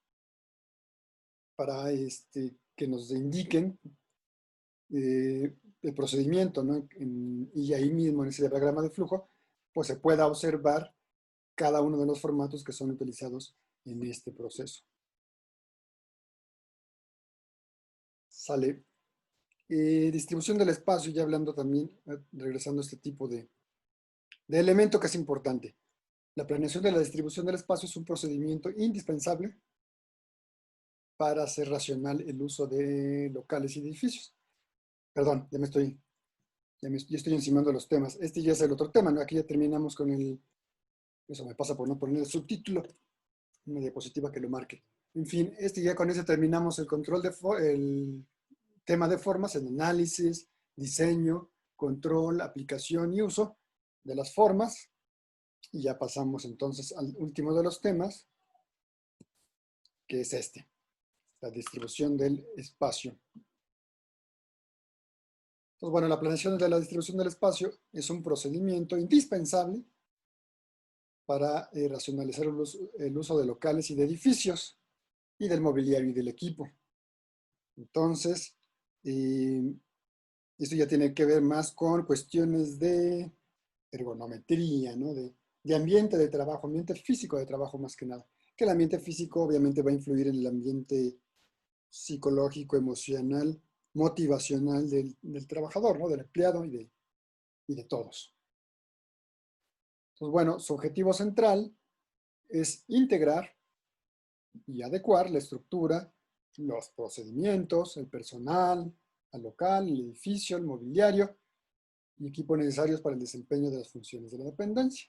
para que nos indiquen el procedimiento, ¿no? Y ahí mismo en ese diagrama de flujo, pues se pueda observar cada uno de los formatos que son utilizados en este proceso. Sale. Distribución del espacio, ya hablando también, regresando a este tipo de elemento que es importante. La planeación de la distribución del espacio es un procedimiento indispensable para hacer racional el uso de locales y edificios. Perdón, ya estoy encimando los temas. Este ya es el otro tema, ¿no? Aquí ya terminamos con eso me pasa por no poner el subtítulo, una diapositiva que lo marque. En fin, ya con ese terminamos el control el tema de formas, el análisis, diseño, control, aplicación y uso de las formas. Y ya pasamos entonces al último de los temas, que es la distribución del espacio. Entonces, bueno, la planeación de la distribución del espacio es un procedimiento indispensable para racionalizar el uso de locales y de edificios y del mobiliario y del equipo. Entonces, esto ya tiene que ver más con cuestiones de ergonometría, ¿no? De ambiente de trabajo, ambiente físico de trabajo más que nada. Que el ambiente físico obviamente va a influir en el ambiente psicológico, emocional, motivacional del trabajador, ¿no? Del empleado y de todos. Entonces, bueno, su objetivo central es integrar y adecuar la estructura, los procedimientos, el personal, al local, el edificio, el mobiliario y equipos necesarios para el desempeño de las funciones de la dependencia.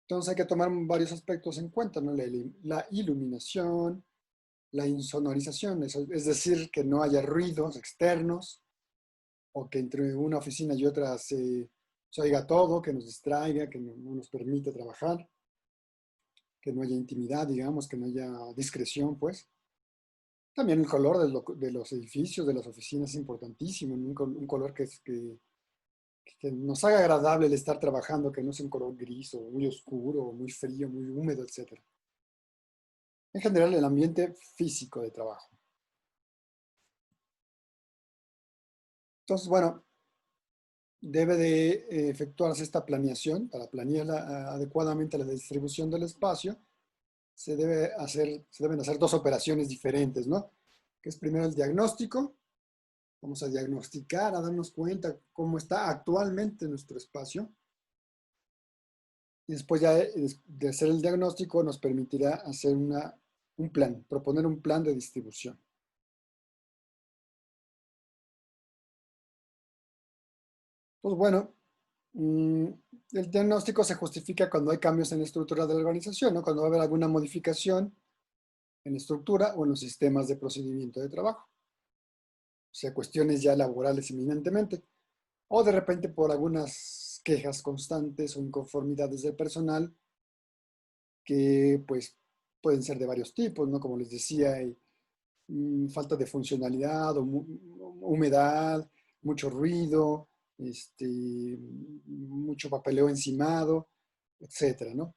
Entonces hay que tomar varios aspectos en cuenta, ¿no? La iluminación, la insonorización, es decir, que no haya ruidos externos o que entre una oficina y otra se oiga todo, que nos distraiga, que no nos permite trabajar, que no haya intimidad, digamos, que no haya discreción, pues. También el color de los edificios, de las oficinas es importantísimo, ¿no? Un color que nos haga agradable el estar trabajando, que no sea un color gris o muy oscuro, o muy frío, muy húmedo, etc. En general, el ambiente físico de trabajo. Entonces, bueno, debe de efectuarse esta planeación para planear adecuadamente la distribución del espacio. Se deben hacer dos operaciones diferentes, ¿no? Que es primero el diagnóstico. Vamos a diagnosticar, a darnos cuenta cómo está actualmente nuestro espacio. Y después ya de hacer el diagnóstico nos permitirá hacer un plan, proponer un plan de distribución. Pues bueno, el diagnóstico se justifica cuando hay cambios en la estructura de la organización, ¿no? Cuando va a haber alguna modificación en la estructura o en los sistemas de procedimiento de trabajo. O sea, cuestiones ya laborales eminentemente. O de repente por algunas quejas constantes o inconformidades del personal que pues pueden ser de varios tipos, ¿no? Como les decía, hay falta de funcionalidad o humedad, mucho ruido, mucho papeleo encimado, etcétera, ¿no?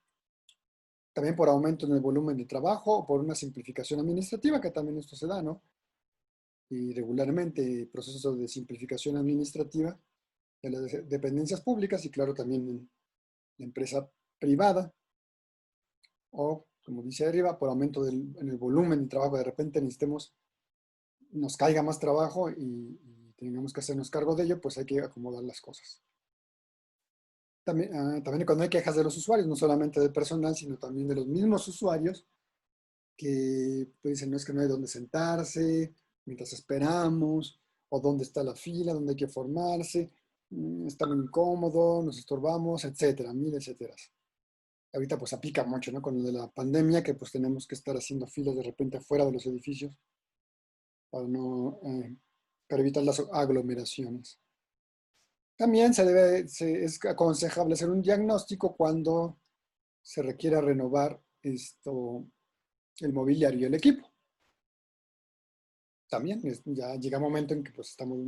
También por aumento en el volumen de trabajo o por una simplificación administrativa, que también esto se da, ¿no? Y regularmente procesos de simplificación administrativa de las dependencias públicas y claro también en la empresa privada o, como dice arriba, por aumento en el volumen de trabajo. De repente nos caiga más trabajo y tengamos que hacernos cargo de ello, pues hay que acomodar las cosas. También cuando hay quejas de los usuarios, no solamente del personal, sino también de los mismos usuarios, que pues, dicen, no es que no hay dónde sentarse, mientras esperamos, o dónde está la fila, dónde hay que formarse, está muy incómodo, nos estorbamos, etcétera, mil etcétera. Ahorita pues aplica mucho, ¿no? Con lo de la pandemia, que pues tenemos que estar haciendo filas de repente afuera de los edificios para no, para evitar las aglomeraciones. También es aconsejable hacer un diagnóstico cuando se requiera renovar el mobiliario y el equipo. También ya llega un momento en que pues estamos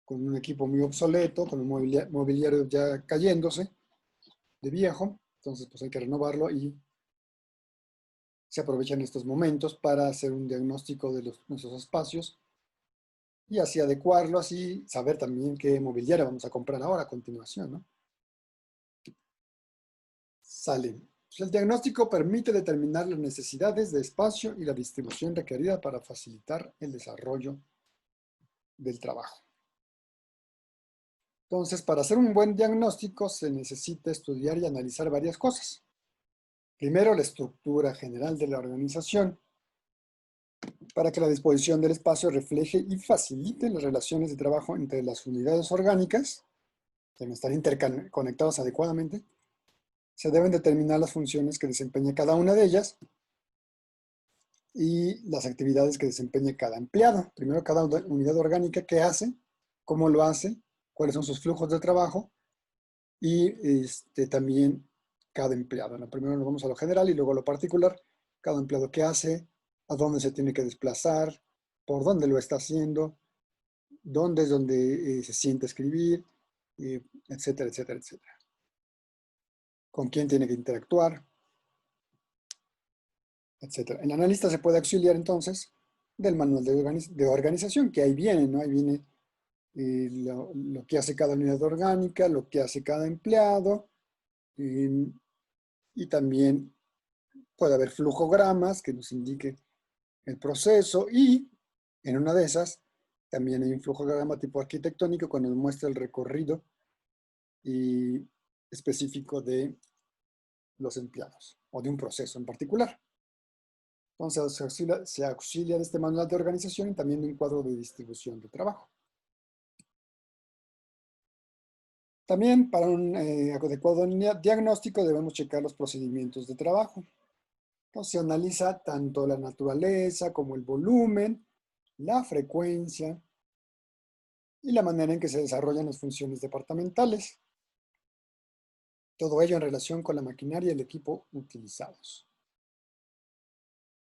con un equipo muy obsoleto, con un mobiliario ya cayéndose de viejo, entonces pues hay que renovarlo y se aprovechan estos momentos para hacer un diagnóstico de nuestros espacios y así adecuarlo, así saber también qué mobiliario vamos a comprar ahora a continuación, ¿no? Sale. Pues el diagnóstico permite determinar las necesidades de espacio y la distribución requerida para facilitar el desarrollo del trabajo. Entonces, para hacer un buen diagnóstico se necesita estudiar y analizar varias cosas. Primero, la estructura general de la organización, para que la disposición del espacio refleje y facilite las relaciones de trabajo entre las unidades orgánicas, que deben estar interconectadas adecuadamente. Se deben determinar las funciones que desempeña cada una de ellas y las actividades que desempeña cada empleado. Primero, cada unidad orgánica, qué hace, cómo lo hace, cuáles son sus flujos de trabajo y también cada empleado, ¿no? Primero nos vamos a lo general y luego a lo particular. Cada empleado qué hace, a dónde se tiene que desplazar, por dónde lo está haciendo, dónde es donde se siente escribir, etcétera, etcétera, etcétera. Con quién tiene que interactuar, etcétera. El analista se puede auxiliar entonces del manual de organización, que ahí viene, ¿no? Ahí viene lo que hace cada unidad orgánica, lo que hace cada empleado, y también puede haber flujogramas que nos indique el proceso y en una de esas también hay un flujograma tipo arquitectónico que nos muestra el recorrido específico de los empleados o de un proceso en particular. Entonces se auxilia de este manual de organización y también de un cuadro de distribución de trabajo. También para un adecuado diagnóstico debemos checar los procedimientos de trabajo. Entonces se analiza tanto la naturaleza como el volumen, la frecuencia y la manera en que se desarrollan las funciones departamentales. Todo ello en relación con la maquinaria y el equipo utilizados.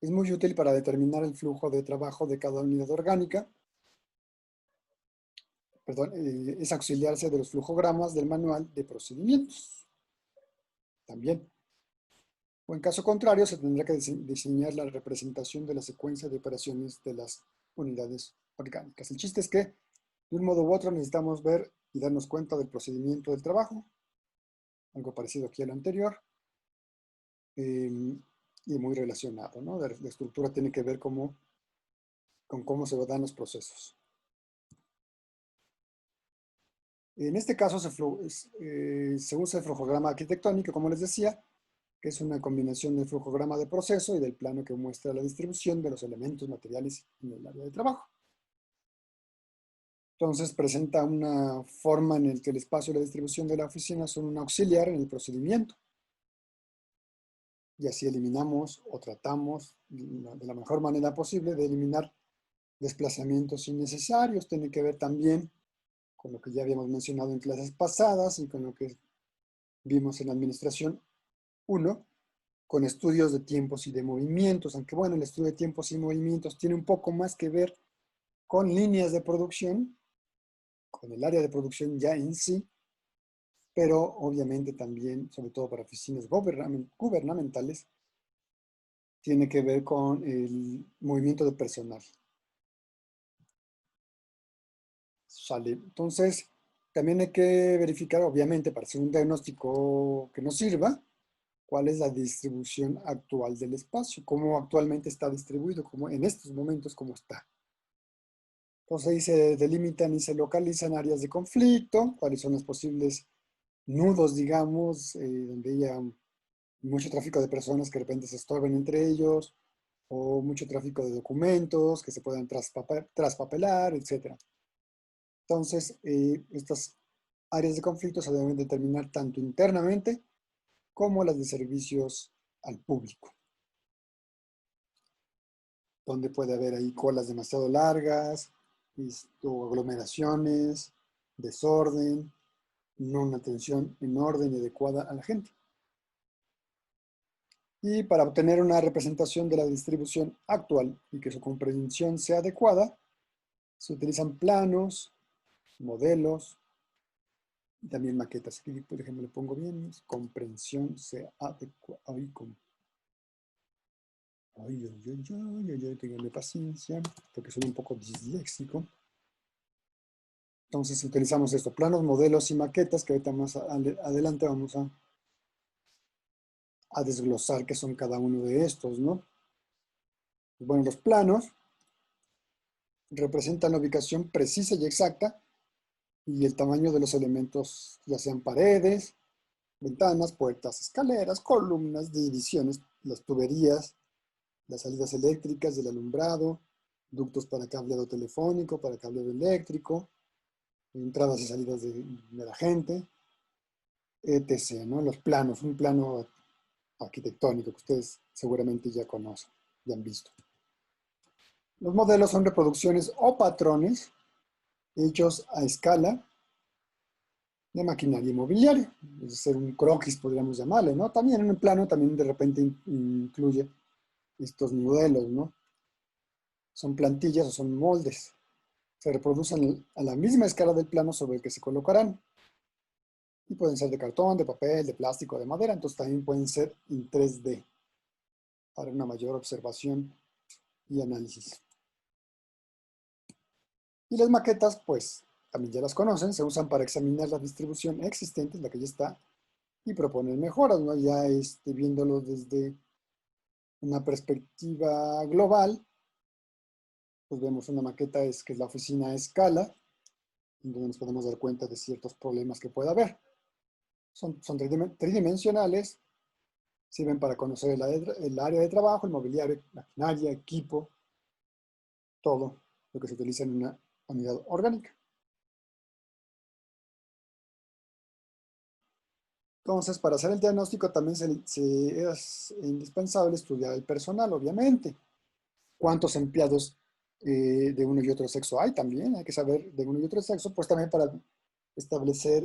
Es muy útil para determinar el flujo de trabajo de cada unidad orgánica. Es auxiliarse de los flujogramas del manual de procedimientos. También. O en caso contrario, se tendrá que diseñar la representación de la secuencia de operaciones de las unidades orgánicas. El chiste es que, de un modo u otro, necesitamos ver y darnos cuenta del procedimiento del trabajo, algo parecido aquí al anterior, y muy relacionado, ¿no? La estructura tiene que ver con cómo se dan los procesos. En este caso se usa el flujograma arquitectónico, como les decía, que es una combinación del flujograma de proceso y del plano que muestra la distribución de los elementos materiales en el área de trabajo. Entonces presenta una forma en la que el espacio y la distribución de la oficina son un auxiliar en el procedimiento. Y así eliminamos o tratamos de la mejor manera posible de eliminar desplazamientos innecesarios. Tiene que ver también con lo que ya habíamos mencionado en clases pasadas y con lo que vimos en Administración 1, con estudios de tiempos y de movimientos, aunque bueno, el estudio de tiempos y movimientos tiene un poco más que ver con líneas de producción, con el área de producción ya en sí, pero obviamente también, sobre todo para oficinas gubernamentales, tiene que ver con el movimiento de personal. Sale. Entonces, también hay que verificar, obviamente, para hacer un diagnóstico que nos sirva, cuál es la distribución actual del espacio, cómo actualmente está distribuido, cómo en estos momentos cómo está. Entonces ahí se delimitan y se localizan áreas de conflicto, cuáles son los posibles nudos, digamos, donde haya mucho tráfico de personas que de repente se estorben entre ellos, o mucho tráfico de documentos que se puedan traspapelar, etc. Entonces, estas áreas de conflicto se deben determinar tanto internamente como las de servicios al público, donde puede haber ahí colas demasiado largas, aglomeraciones, desorden, no una atención en orden y adecuada a la gente. Y para obtener una representación de la distribución actual y que su comprensión sea adecuada, se utilizan planos, modelos y también maquetas. Aquí, por ejemplo, le pongo bien, comprensión sea adecuada. Tenganle paciencia, porque soy un poco disléxico. Entonces utilizamos esto, planos, modelos y maquetas, que ahorita más adelante vamos a desglosar qué son cada uno de estos, ¿no? Bueno, los planos representan la ubicación precisa y exacta y el tamaño de los elementos, ya sean paredes, ventanas, puertas, escaleras, columnas, divisiones, las tuberías, las salidas eléctricas del alumbrado, ductos para cableado telefónico, para cableado eléctrico, entradas y salidas de la gente, etc., ¿no? Los planos, un plano arquitectónico que ustedes seguramente ya conocen, ya han visto. Los modelos son reproducciones o patrones hechos a escala de maquinaria inmobiliaria, es decir, un croquis podríamos llamarle, ¿no? También en un plano también de repente incluye estos modelos, ¿no? Son plantillas o son moldes. Se reproducen a la misma escala del plano sobre el que se colocarán. Y pueden ser de cartón, de papel, de plástico, de madera, entonces también pueden ser en 3D para una mayor observación y análisis. Y las maquetas, pues, también ya las conocen, se usan para examinar la distribución existente, la que ya está, y proponer mejoras, ¿no? Ya viéndolo desde una perspectiva global, pues vemos una maqueta que es la oficina a escala, donde nos podemos dar cuenta de ciertos problemas que pueda haber. Son tridimensionales, sirven para conocer el área de trabajo, el mobiliario, maquinaria, equipo, todo lo que se utiliza en una unidad orgánica. Entonces, para hacer el diagnóstico también es indispensable estudiar el personal, obviamente. ¿Cuántos empleados de uno y otro sexo hay también? Hay que saber de uno y otro sexo, pues también para establecer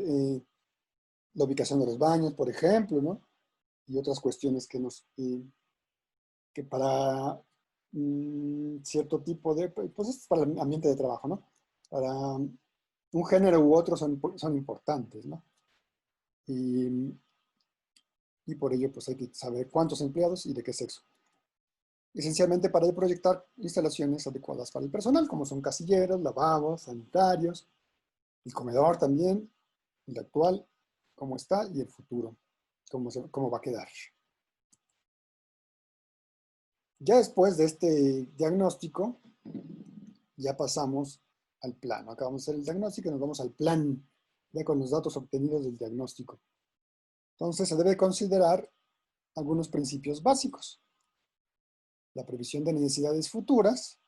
la ubicación de los baños, por ejemplo, ¿no? Y otras cuestiones que para cierto tipo de, pues esto es para el ambiente de trabajo, ¿no? Para un género u otro son importantes, ¿no? Y por ello pues hay que saber cuántos empleados y de qué sexo. Esencialmente para proyectar instalaciones adecuadas para el personal, como son casilleros, lavabos, sanitarios, el comedor también, el actual, cómo está, y el futuro, cómo va a quedar. Ya después de este diagnóstico, ya pasamos al plano. Acabamos de hacer el diagnóstico y nos vamos al plan, ya con los datos obtenidos del diagnóstico. Entonces se debe considerar algunos principios básicos. La previsión de necesidades futuras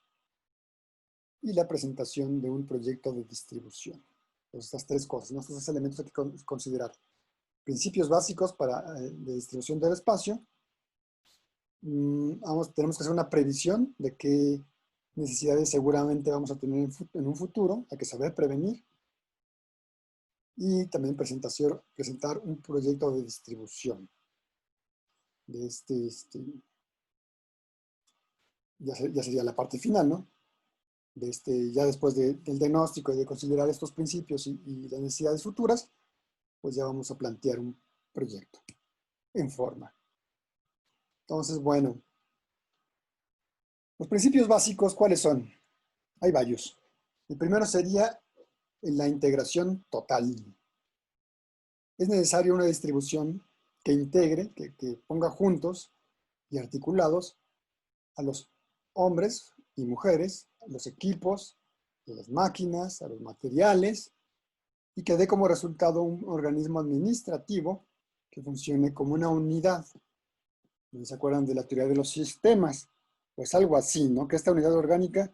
y la presentación de un proyecto de distribución. Entonces, estas tres cosas, ¿no? Estos elementos hay que considerar. Principios básicos de distribución del espacio. Tenemos que hacer una previsión de qué necesidades seguramente vamos a tener en un futuro. Hay que saber prevenir. Y también presentar un proyecto de distribución. De ya sería la parte final, ¿no? ya después del diagnóstico y de considerar estos principios y las necesidades futuras, pues ya vamos a plantear un proyecto en forma. Entonces, bueno, los principios básicos, ¿cuáles son? Hay varios. El primero sería la integración total. Es necesaria una distribución que integre, que ponga juntos y articulados a los hombres y mujeres, a los equipos, a las máquinas, a los materiales, y que dé como resultado un organismo administrativo que funcione como una unidad. ¿No se acuerdan de la teoría de los sistemas? Pues algo así, ¿no? Que esta unidad orgánica,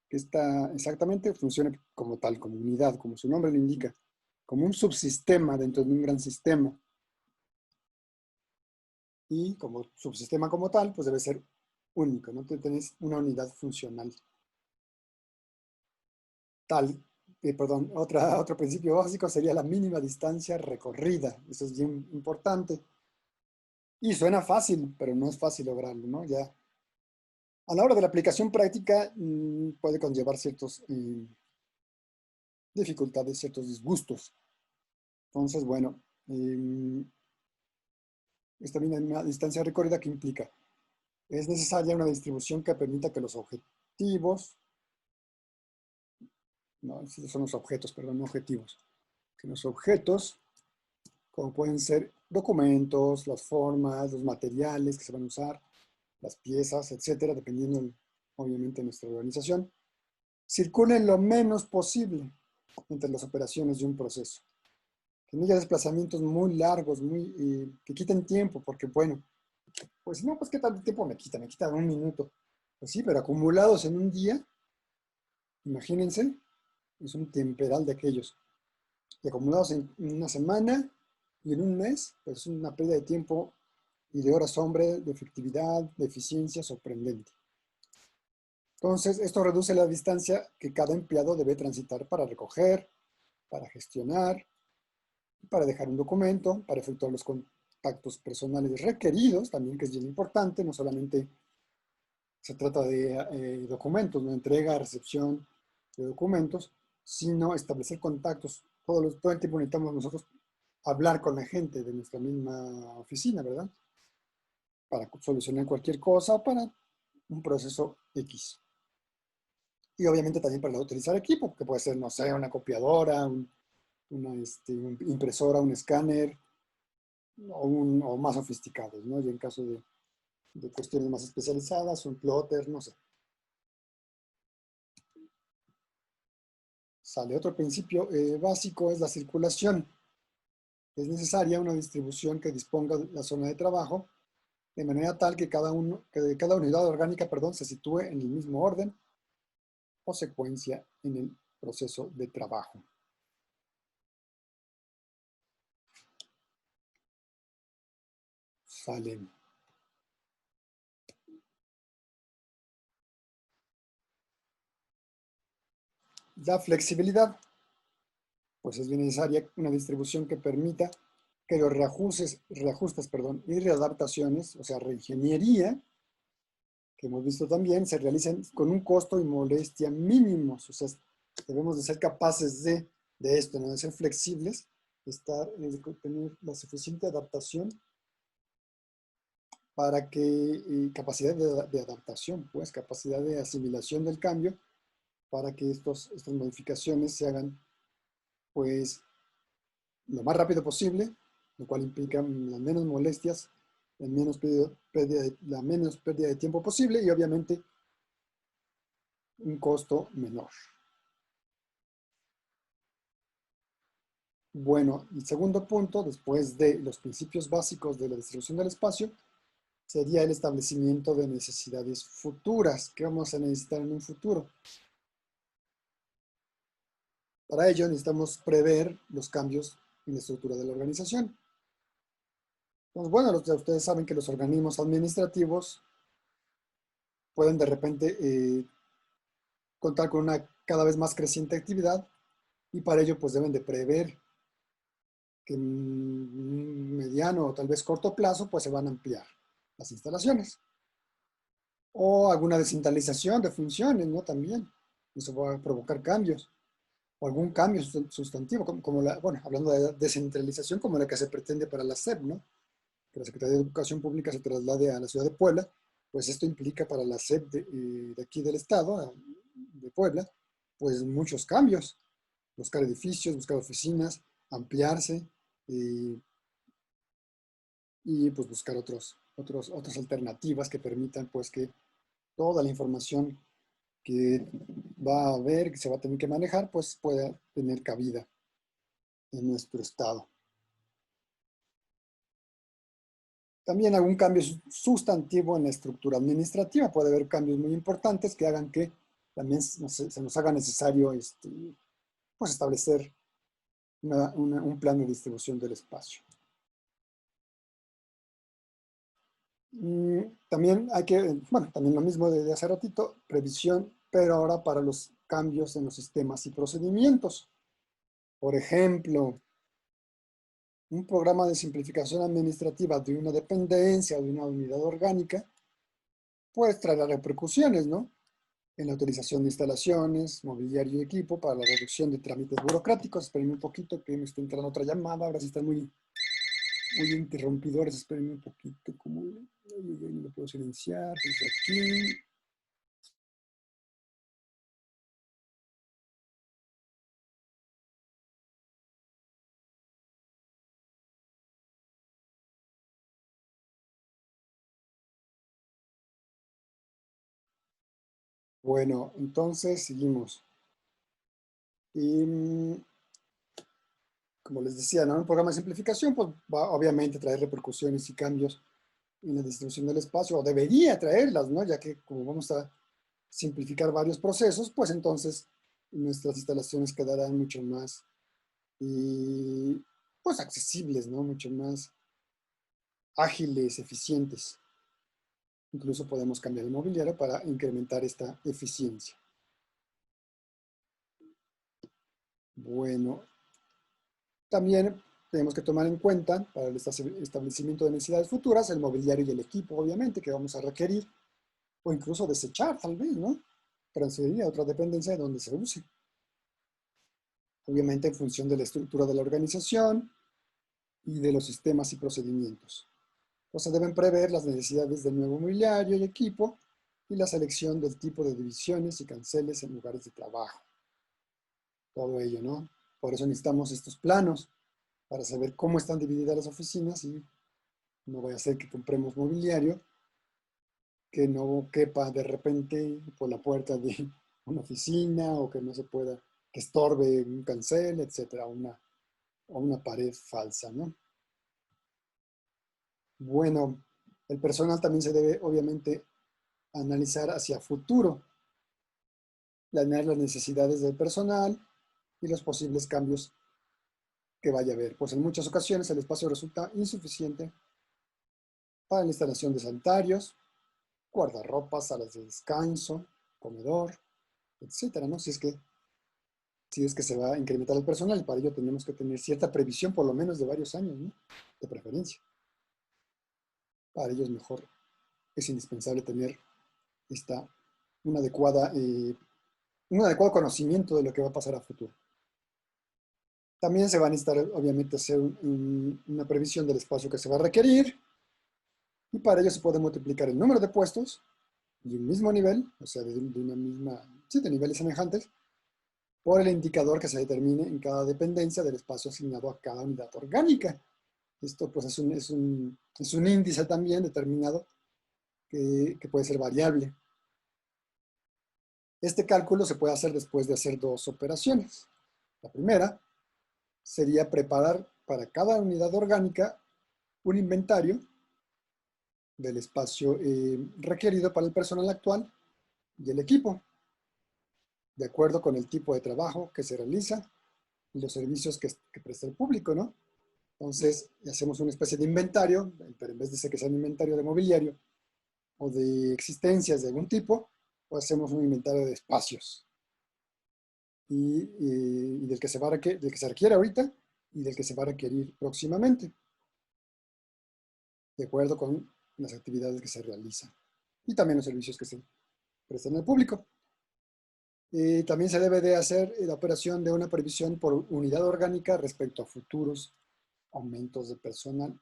que está exactamente, funcione como tal, como unidad, como su nombre lo indica, como un subsistema dentro de un gran sistema. Y como subsistema como tal, pues debe ser único, ¿no? Tenés una unidad funcional. Otro principio básico sería la mínima distancia recorrida. Eso es bien importante. Y suena fácil, pero no es fácil lograrlo, ¿no? Ya a la hora de la aplicación práctica puede conllevar ciertas dificultades, ciertos disgustos. Entonces, bueno, esta mínima distancia recorrida, ¿qué implica? Es necesaria una distribución que permita que los objetivos, no, esos son los objetos, perdón, no objetivos, que los objetos, como pueden ser documentos, las formas, los materiales que se van a usar, las piezas, etcétera, dependiendo, obviamente, de nuestra organización, circulen lo menos posible entre las operaciones de un proceso. Que no haya desplazamientos muy largos, que quiten tiempo, porque bueno, pues no, pues qué tanto tiempo me quita, un minuto. Pues sí, pero acumulados en un día, imagínense, es un temperal de aquellos. Y acumulados en una semana y en un mes, pues es una pérdida de tiempo y de horas hombre, de efectividad, de eficiencia sorprendente. Entonces, esto reduce la distancia que cada empleado debe transitar para recoger, para gestionar, para dejar un documento, para efectuar los contactos personales requeridos, también que es bien importante, no solamente se trata de documentos, no entrega, recepción de documentos, sino establecer contactos. Todo el tiempo necesitamos nosotros hablar con la gente de nuestra misma oficina, ¿verdad? Para solucionar cualquier cosa o para un proceso X. Y obviamente también para utilizar equipo, que puede ser, no sé, una copiadora, una impresora, un escáner, o más sofisticados, ¿no? Y en caso de cuestiones más especializadas, un plotter, no sé. Sale otro principio básico, es la circulación. Es necesaria una distribución que disponga de la zona de trabajo de manera tal que cada unidad orgánica, perdón, se sitúe en el mismo orden o secuencia en el proceso de trabajo. Salen. La flexibilidad, pues es bien necesaria una distribución que permita que los reajustes y readaptaciones, o sea, reingeniería, que hemos visto también, se realicen con un costo y molestia mínimos. O sea, debemos de ser capaces de esto, ¿no? De ser flexibles, de tener la suficiente adaptación para que, capacidad de adaptación, pues, capacidad de asimilación del cambio, para que estas modificaciones se hagan, pues, lo más rápido posible, lo cual implica las menos molestias, la menos pérdida de tiempo posible y obviamente un costo menor. Bueno, el segundo punto, después de los principios básicos de la distribución del espacio, sería el establecimiento de necesidades futuras. ¿Qué vamos a necesitar en un futuro? Para ello necesitamos prever los cambios en la estructura de la organización. Entonces, bueno, ustedes saben que los organismos administrativos pueden de repente contar con una cada vez más creciente actividad y para ello pues deben de prever que en mediano o tal vez corto plazo pues se van a ampliar las instalaciones. O alguna descentralización de funciones, ¿no? También. Eso va a provocar cambios, o algún cambio sustantivo, bueno, hablando de descentralización, como la que se pretende para la SEP, ¿no? Que la Secretaría de Educación Pública se traslade a la ciudad de Puebla, pues esto implica para la SEP de aquí del estado, de Puebla, pues muchos cambios, buscar edificios, buscar oficinas, ampliarse y pues buscar otras alternativas que permitan pues que toda la información que va a haber, que se va a tener que manejar, pues pueda tener cabida en nuestro estado. También algún cambio sustantivo en la estructura administrativa. Puede haber cambios muy importantes que hagan que también se nos haga necesario pues establecer un plan de distribución del espacio. También hay que, bueno, también lo mismo de hace ratito, previsión, pero ahora para los cambios en los sistemas y procedimientos. Por ejemplo, un programa de simplificación administrativa de una dependencia o de una unidad orgánica, pues traerá repercusiones, ¿no? En la autorización de instalaciones, mobiliario y equipo para la reducción de trámites burocráticos. Espérenme un poquito que me está entrando otra llamada, ahora sí están muy interrumpidores, espérenme un poquito, como no lo puedo silenciar desde aquí. Bueno, entonces seguimos. Y como les decía, ¿no? Un programa de simplificación pues va obviamente a traer repercusiones y cambios en la distribución del espacio, o debería traerlas, ¿no? Ya que como vamos a simplificar varios procesos, pues entonces nuestras instalaciones quedarán mucho más pues accesibles, ¿no? Mucho más ágiles, eficientes. Incluso podemos cambiar el mobiliario para incrementar esta eficiencia. Bueno, también tenemos que tomar en cuenta para el establecimiento de necesidades futuras el mobiliario y el equipo, obviamente, que vamos a requerir, o incluso desechar, tal vez, ¿no? Transferir a otra dependencia de donde se use. Obviamente en función de la estructura de la organización y de los sistemas y procedimientos. O sea, deben prever las necesidades del nuevo mobiliario y equipo y la selección del tipo de divisiones y canceles en lugares de trabajo. Todo ello, ¿no? Por eso necesitamos estos planos para saber cómo están divididas las oficinas y no vaya a ser que compremos mobiliario que no quepa de repente por la puerta de una oficina o que no se pueda, que estorbe un cancel, etcétera, o una pared falsa, ¿no? Bueno, el personal también se debe, obviamente, analizar hacia futuro, planear las necesidades del personal y los posibles cambios que vaya a haber. Pues en muchas ocasiones el espacio resulta insuficiente para la instalación de sanitarios, guardarropas, salas de descanso, comedor, etcétera, ¿no? Si es que se va a incrementar el personal, y para ello tenemos que tener cierta previsión, por lo menos de varios años, ¿no? De preferencia. Para ello es mejor, es indispensable tener esta, una adecuada, un adecuado conocimiento de lo que va a pasar a futuro. También se va a necesitar, obviamente, hacer una previsión del espacio que se va a requerir, y para ello se puede multiplicar el número de puestos de un mismo nivel, o sea, de una misma, sí, de niveles semejantes, por el indicador que se determine en cada dependencia del espacio asignado a cada unidad orgánica. Esto pues es un índice también determinado que puede ser variable. Este cálculo se puede hacer después de hacer dos operaciones. La primera sería preparar para cada unidad orgánica un inventario del espacio requerido para el personal actual y el equipo, de acuerdo con el tipo de trabajo que se realiza y los servicios que presta el público, ¿no? Entonces, hacemos una especie de inventario, pero en vez de ser que sea un inventario de mobiliario o de existencias de algún tipo, pues hacemos un inventario de espacios y del que se requiere ahorita y del que se va a requerir próximamente, de acuerdo con las actividades que se realizan y también los servicios que se prestan al público. También se debe de hacer la operación de una previsión por unidad orgánica respecto a futuros aumentos de personal,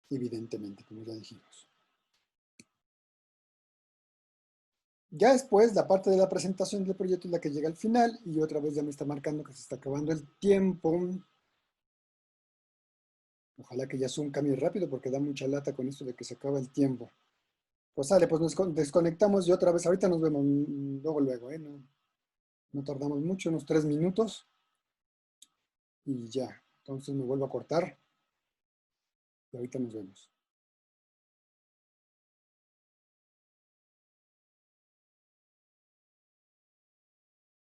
evidentemente, como ya dijimos. Ya después, la parte de la presentación del proyecto es la que llega al final y otra vez ya me está marcando que se está acabando el tiempo. Ojalá que ya Zoom cambie rápido porque da mucha lata con esto de que se acaba el tiempo. Pues sale, pues nos desconectamos y otra vez, ahorita nos vemos luego, ¿eh? No, no tardamos mucho, unos 3 minutos y ya. Entonces me vuelvo a cortar y ahorita nos vemos.